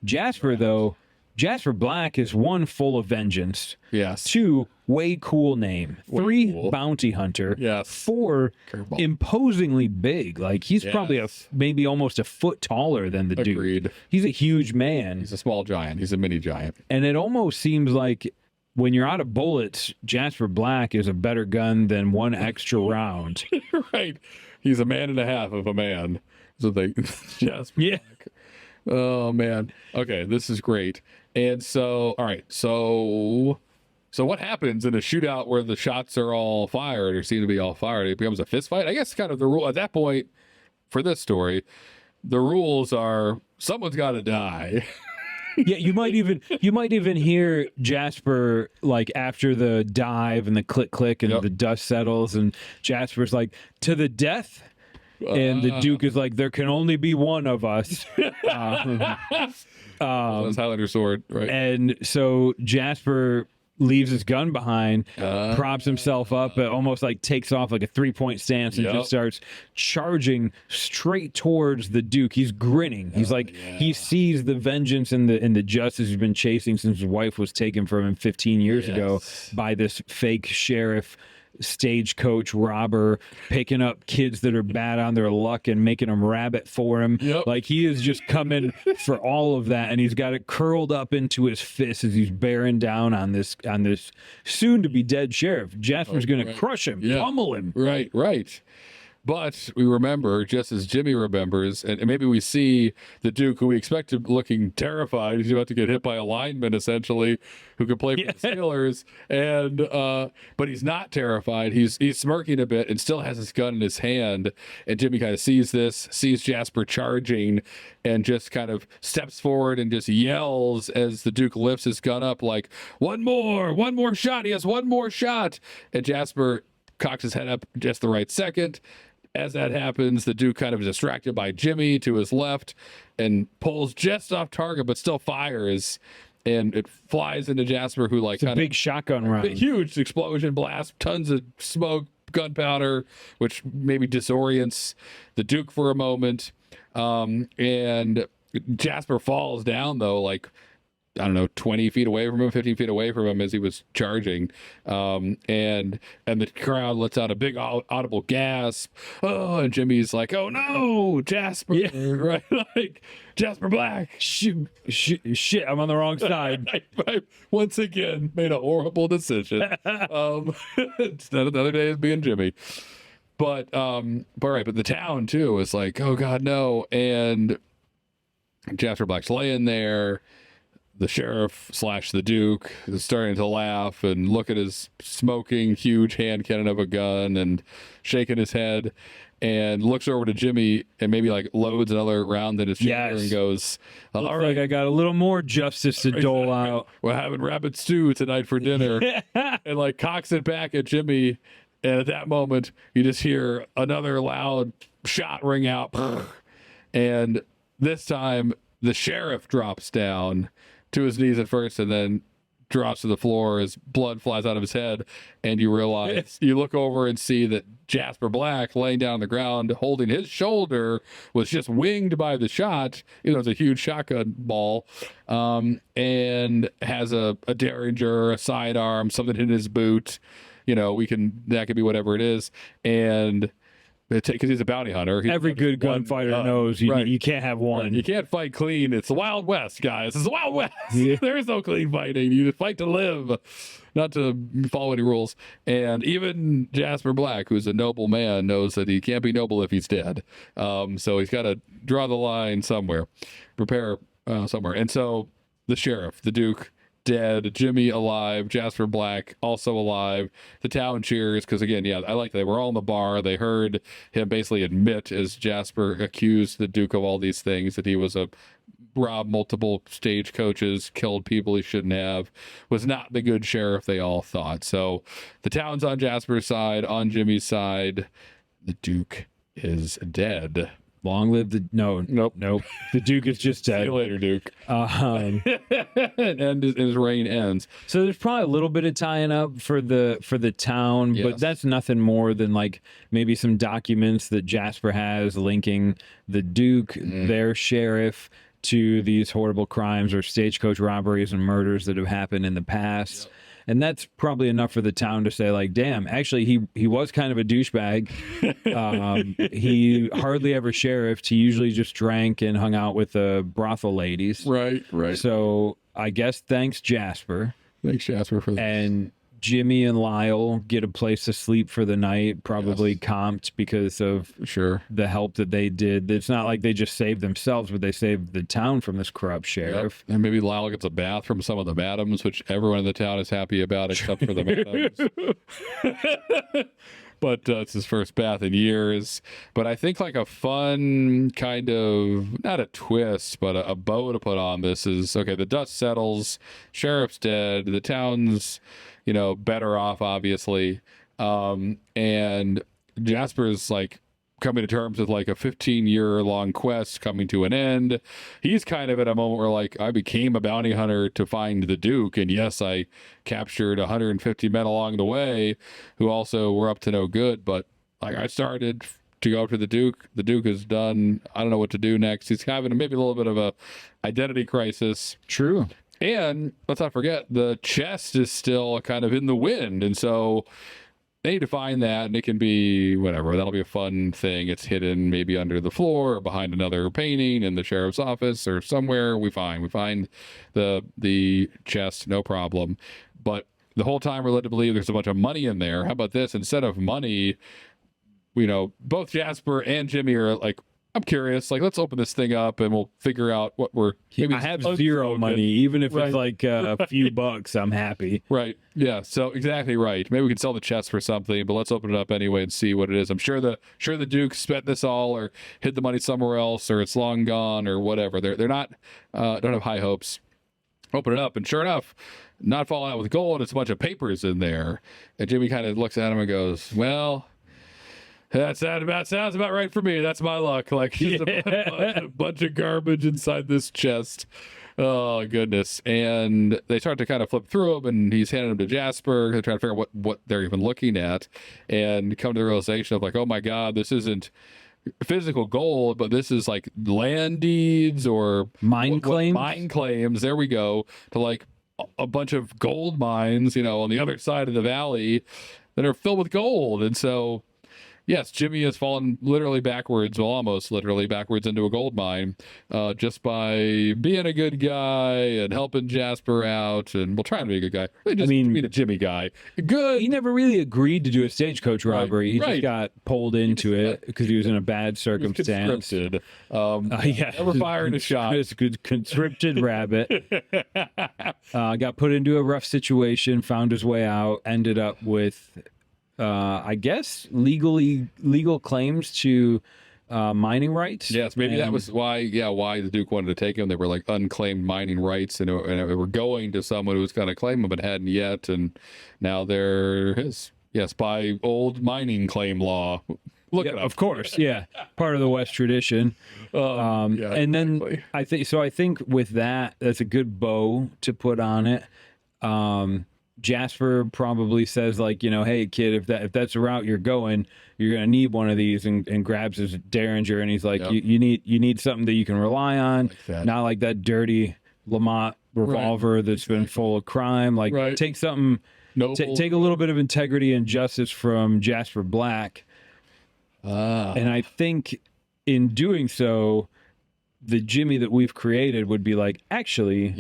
[SPEAKER 1] Jasper though, Jasper Black is one, full of vengeance.
[SPEAKER 2] Yes.
[SPEAKER 1] 2, way cool name. 3,
[SPEAKER 2] cool.
[SPEAKER 1] bounty hunter.
[SPEAKER 2] Yes.
[SPEAKER 1] 4,
[SPEAKER 2] Curveball.
[SPEAKER 1] imposingly big. Like he's probably maybe almost a foot taller than the
[SPEAKER 2] Agreed.
[SPEAKER 1] dude. He's a huge man.
[SPEAKER 2] He's a small giant. He's a mini giant.
[SPEAKER 1] And it almost seems like when you're out of bullets, Jasper Black is a better gun than one extra round.
[SPEAKER 2] Right. He's a man and a half of a man. So they Jasper
[SPEAKER 1] Yeah.
[SPEAKER 2] Black. Oh man. Okay, this is great. And so, all right. So what happens in a shootout where the shots are all fired or seem to be all fired? It becomes a fist fight. I guess kind of the rule at that point for this story. The rules are someone's got to die.
[SPEAKER 1] Yeah, you might even hear Jasper like after the dive and the click and the dust settles and Jasper's like, to the death. And the Duke is like, there can only be one of us.
[SPEAKER 2] That's Highlander sword, right?
[SPEAKER 1] And so Jasper leaves his gun behind, props himself up, but almost like takes off like a 3-point stance and just starts charging straight towards the Duke. He's grinning. He's he sees the vengeance and the justice he's been chasing since his wife was taken from him 15 years ago by this fake sheriff stagecoach robber picking up kids that are bad on their luck and making them rabbit for him. Like he is just coming for all of that, and he's got it curled up into his fist as he's bearing down on this soon to be dead sheriff. Jasper's gonna crush him, pummel him.
[SPEAKER 2] Right. But we remember, just as Jimmy remembers, and maybe we see the Duke, who we expected looking terrified. He's about to get hit by a lineman, essentially, who could play for the Steelers. And but he's not terrified. He's smirking a bit and still has his gun in his hand. And Jimmy kind of sees this, sees Jasper charging, and just kind of steps forward and just yells as the Duke lifts his gun up, like, one more shot. He has one more shot. And Jasper cocks his head up just the right second. As that happens, the Duke kind of is distracted by Jimmy to his left and pulls just off target, but still fires. And it flies into Jasper, who like
[SPEAKER 1] it's a big shotgun round.
[SPEAKER 2] Huge explosion blast, tons of smoke, gunpowder, which maybe disorients the Duke for a moment. And Jasper falls down, though, like, I don't know, 20 feet away from him, 15 feet away from him as he was charging. And the crowd lets out a big audible gasp. Oh, and Jimmy's like, oh no, Jasper. Right? Like, Jasper Black.
[SPEAKER 1] Shit, I'm on the wrong side.
[SPEAKER 2] I once again made a horrible decision. It's not another day of being Jimmy. But the town too is like, oh God, no. And Jasper Black's laying there. The sheriff / the Duke is starting to laugh and look at his smoking huge hand cannon of a gun and shaking his head, and looks over to Jimmy and maybe like loads another round in his chamber and goes,
[SPEAKER 1] all right, I got a little more justice to dole out.
[SPEAKER 2] We're having rabbit stew tonight for dinner. And like cocks it back at Jimmy. And at that moment, you just hear another loud shot ring out. And this time, the sheriff drops down to his knees at first and then drops to the floor as blood flies out of his head. And you realize, you look over and see that Jasper Black, laying down on the ground, holding his shoulder, was just winged by the shot. It's a huge shotgun ball, and has a derringer, a sidearm, something in his boot. That could be whatever it is. And because he's a bounty hunter.
[SPEAKER 1] Every good gunfighter knows you can't have one.
[SPEAKER 2] You can't fight clean. It's the Wild West, guys. It's the Wild West. There is no clean fighting. You fight to live, not to follow any rules. And even Jasper Black, who's a noble man, knows that he can't be noble if he's dead. So he's got to draw the line somewhere, prepare somewhere. And so the sheriff, the Duke, dead, Jimmy alive, Jasper Black also alive. The town cheers because, again, I like that they were all in the bar. They heard him basically admit, as Jasper accused the Duke of all these things, that he was robbed multiple stagecoaches, killed people he shouldn't have, was not the good sheriff they all thought. So the town's on Jasper's side. On Jimmy's side, the Duke is dead.
[SPEAKER 1] Long live the nope. The Duke is just dead.
[SPEAKER 2] See you later, Duke. And his reign ends.
[SPEAKER 1] So there's probably a little bit of tying up for the town, but that's nothing more than like maybe some documents that Jasper has linking the Duke, their sheriff, to these horrible crimes or stagecoach robberies and murders that have happened in the past. And that's probably enough for the town to say, like, damn, actually, he was kind of a douchebag. He hardly ever sheriffed. He usually just drank and hung out with the brothel ladies.
[SPEAKER 2] Right.
[SPEAKER 1] So I guess thanks, Jasper.
[SPEAKER 2] Thanks, Jasper, for that.
[SPEAKER 1] And Jimmy and Lyle get a place to sleep for the night, probably comped because of the help that they did. It's not like they just saved themselves, but they saved the town from this corrupt sheriff.
[SPEAKER 2] And maybe Lyle gets a bath from some of the madams, which everyone in the town is happy about except for the madams. But it's his first bath in years. But I think like a fun kind of, not a twist, but a bow to put on this is, okay, the dust settles, sheriff's dead, the town's, better off, obviously. And Jasper's like coming to terms with like a 15-year-long quest coming to an end. He's kind of at a moment where like, I became a bounty hunter to find the Duke, and yes, I captured 150 men along the way who also were up to no good, but like I started to go after the Duke. The Duke is done. I don't know what to do next. He's having maybe a little bit of a identity crisis.
[SPEAKER 1] True.
[SPEAKER 2] And let's not forget, the chest is still kind of in the wind, and so they need to find that, and it can be whatever. That'll be a fun thing. It's hidden maybe under the floor or behind another painting in the sheriff's office or somewhere. We find the chest, no problem. But the whole time we're led to believe there's a bunch of money in there. How about this? Instead of money, both Jasper and Jimmy are like, I'm curious, like, let's open this thing up and we'll figure out what we're...
[SPEAKER 1] I have zero money, even if it's like a few bucks, I'm happy.
[SPEAKER 2] Right. Yeah. So exactly right. Maybe we can sell the chest for something, but let's open it up anyway and see what it is. I'm sure the Duke spent this all or hid the money somewhere else or it's long gone or whatever. They're not, don't have high hopes. Open it up, and sure enough, not falling out with gold, it's a bunch of papers in there. And Jimmy kind of looks at him and goes, well... That sounds about right for me. That's my luck. Like, just a bunch of garbage inside this chest. Oh, goodness. And they start to kind of flip through them, and he's handing them to Jasper. They're trying to figure out what they're even looking at and come to the realization of, like, oh, my God, this isn't physical gold, but this is, like, land deeds or...
[SPEAKER 1] Mine claims?
[SPEAKER 2] Mine claims. There we go. To, like, a bunch of gold mines, on the other side of the valley that are filled with gold. And so... yes, Jimmy has fallen literally backwards, well, almost literally backwards into a gold mine, just by being a good guy and helping Jasper out, and we'll try and be a good guy. Being a Jimmy guy. Good.
[SPEAKER 1] He never really agreed to do a stagecoach robbery. He just got pulled into it because he was in a bad circumstance.
[SPEAKER 2] Conscripted.
[SPEAKER 1] Never
[SPEAKER 2] fired a shot.
[SPEAKER 1] It's a conscripted rabbit. Got put into a rough situation, found his way out, ended up with... I guess legal claims to mining rights.
[SPEAKER 2] Yes, maybe that was why the Duke wanted to take him. They were like unclaimed mining rights, and they were going to someone who was going to claim them but hadn't yet, and now they're his. Yes, by old mining claim law. Look it up.
[SPEAKER 1] Of course, yeah, part of the West tradition. And then I think with that's a good bow to put on it. Jasper probably says, like, hey kid, if that's the route you're going, you're gonna need one of these, and grabs his Derringer, and he's like, you need something that you can rely on, not like that dirty Lamont revolver that's been full of crime. Like, take something, take a little bit of integrity and justice from Jasper Black. And I think in doing so, the Jimmy that we've created would be like, actually,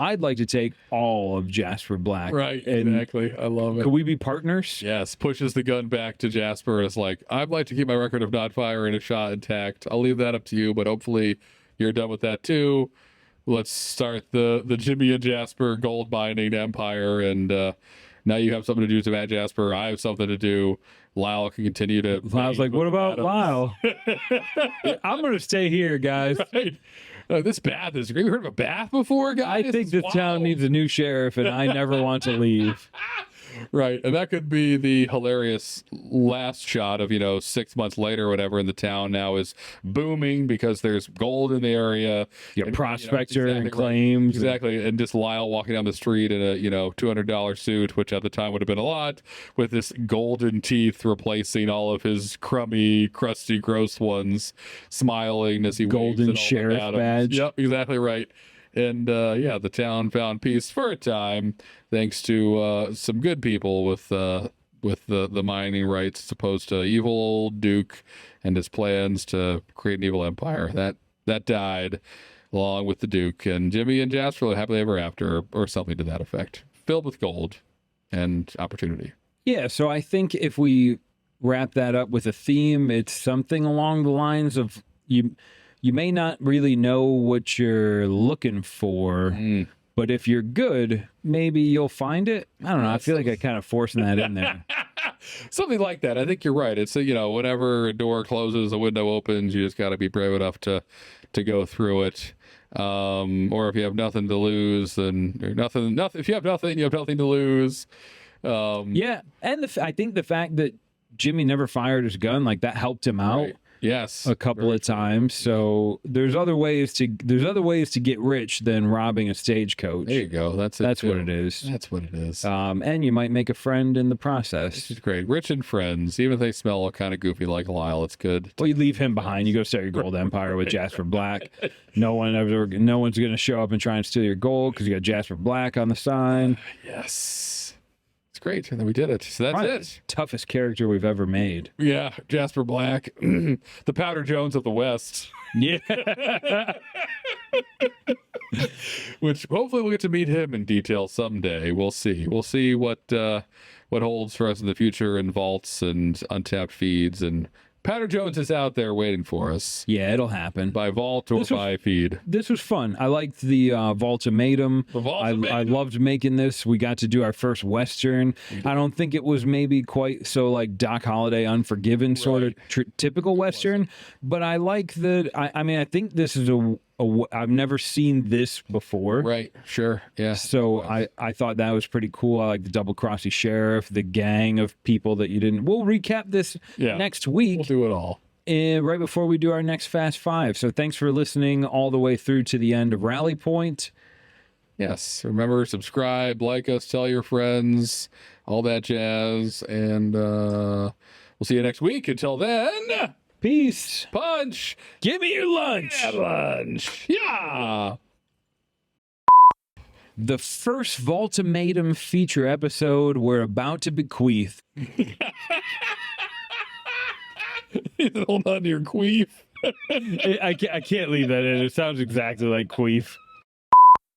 [SPEAKER 1] I'd like to take all of Jasper Black.
[SPEAKER 2] Right, exactly. I love it.
[SPEAKER 1] Could we be partners?
[SPEAKER 2] Yes, pushes the gun back to Jasper and is like, I'd like to keep my record of not firing a shot intact. I'll leave that up to you, but hopefully you're done with that too. Let's start the Jimmy and Jasper gold mining empire, and now you have something to do to Matt Jasper. I have something to do. Lyle can continue to...
[SPEAKER 1] Lyle's like, what about Lyle? I'm going to stay here, guys.
[SPEAKER 2] Right. This bath is great. You heard of a bath before, guys?
[SPEAKER 1] I think this town needs a new sheriff, and I never want to leave.
[SPEAKER 2] Right. And that could be the hilarious last shot of, 6 months later or whatever, and the town now is booming because there's gold in the area.
[SPEAKER 1] Your
[SPEAKER 2] And,
[SPEAKER 1] prospector
[SPEAKER 2] exactly
[SPEAKER 1] and
[SPEAKER 2] right.
[SPEAKER 1] claims.
[SPEAKER 2] Exactly. And just Lyle walking down the street in a, $200 suit, which at the time would have been a lot, with this golden teeth replacing all of his crummy, crusty, gross ones, smiling as he waves
[SPEAKER 1] Golden
[SPEAKER 2] at all the
[SPEAKER 1] sheriff
[SPEAKER 2] atoms.
[SPEAKER 1] badge.
[SPEAKER 2] Yep, exactly right. And the town found peace for a time, thanks to some good people with the mining rights, as opposed to evil old Duke and his plans to create an evil empire. That died along with the Duke, and Jimmy and Jasper live happily ever after, or something to that effect, filled with gold and opportunity.
[SPEAKER 1] Yeah, so I think if we wrap that up with a theme, it's something along the lines of you may not really know what you're looking for, but if you're good, maybe you'll find it. I don't know. I feel like I kind of forcing that in there.
[SPEAKER 2] Something like that. I think you're right. It's whenever a door closes, a window opens, you just got to be brave enough to go through it. Or if you have nothing to lose, then nothing. If you have nothing, you have nothing to lose.
[SPEAKER 1] Yeah, and I think the fact that Jimmy never fired his gun, like that helped him out.
[SPEAKER 2] Right. Yes,
[SPEAKER 1] a couple of times. So there's other ways to get rich than robbing a stagecoach.
[SPEAKER 2] There you go. That's
[SPEAKER 1] what it is.
[SPEAKER 2] That's what it is.
[SPEAKER 1] And you might make a friend in the process.
[SPEAKER 2] This is great. Rich and friends, even if they smell kind of goofy like Lyle, it's good.
[SPEAKER 1] Well, you leave him behind. You go start your gold empire with Jasper Black. No one's going to show up and try and steal your gold because you got Jasper Black on the sign.
[SPEAKER 2] Yes. Great, and then we did it. So that's it.
[SPEAKER 1] Toughest character we've ever made.
[SPEAKER 2] Yeah, Jasper Black, the Powder Jones of the West.
[SPEAKER 1] Yeah.
[SPEAKER 2] Which hopefully we'll get to meet him in detail someday. We'll see. We'll see what holds for us in the future in vaults and untapped feeds, and Powder Jones is out there waiting for us.
[SPEAKER 1] Yeah, it'll happen.
[SPEAKER 2] By vault or by feed.
[SPEAKER 1] This was fun. I liked the Vaultimatum. I loved making this. We got to do our first Western. I don't think it was maybe quite so like Doc Holliday Unforgiven sort of typical Western, but I like that. I think this is I've never seen this before.
[SPEAKER 2] Right. Sure. Yeah.
[SPEAKER 1] So I thought that was pretty cool. I like the double crossy sheriff, the gang of people that you didn't. We'll recap this next week.
[SPEAKER 2] We'll do it all.
[SPEAKER 1] Right before we do our next Fast Five. So thanks for listening all the way through to the end of Rally Point.
[SPEAKER 2] Yes. Remember, subscribe, like us, tell your friends, all that jazz. And we'll see you next week. Until then.
[SPEAKER 1] Peace.
[SPEAKER 2] Punch.
[SPEAKER 1] Give me your lunch.
[SPEAKER 2] Yeah, lunch. Yeah.
[SPEAKER 1] The first Vaultimatum feature episode we're about to bequeath.
[SPEAKER 2] Hold on to your queef.
[SPEAKER 1] I can't leave that in. It sounds exactly like queef.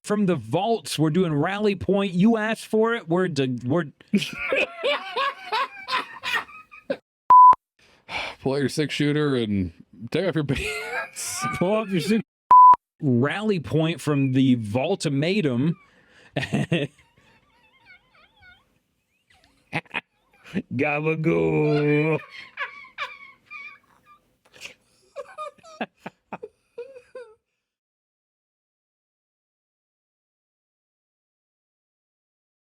[SPEAKER 1] From the vaults, we're doing Rally Point. You asked for it. We're
[SPEAKER 2] Pull out your 6-shooter and take off your pants.
[SPEAKER 1] Pull off your 6. Rally Point from the Vaultimatum. Gabagool.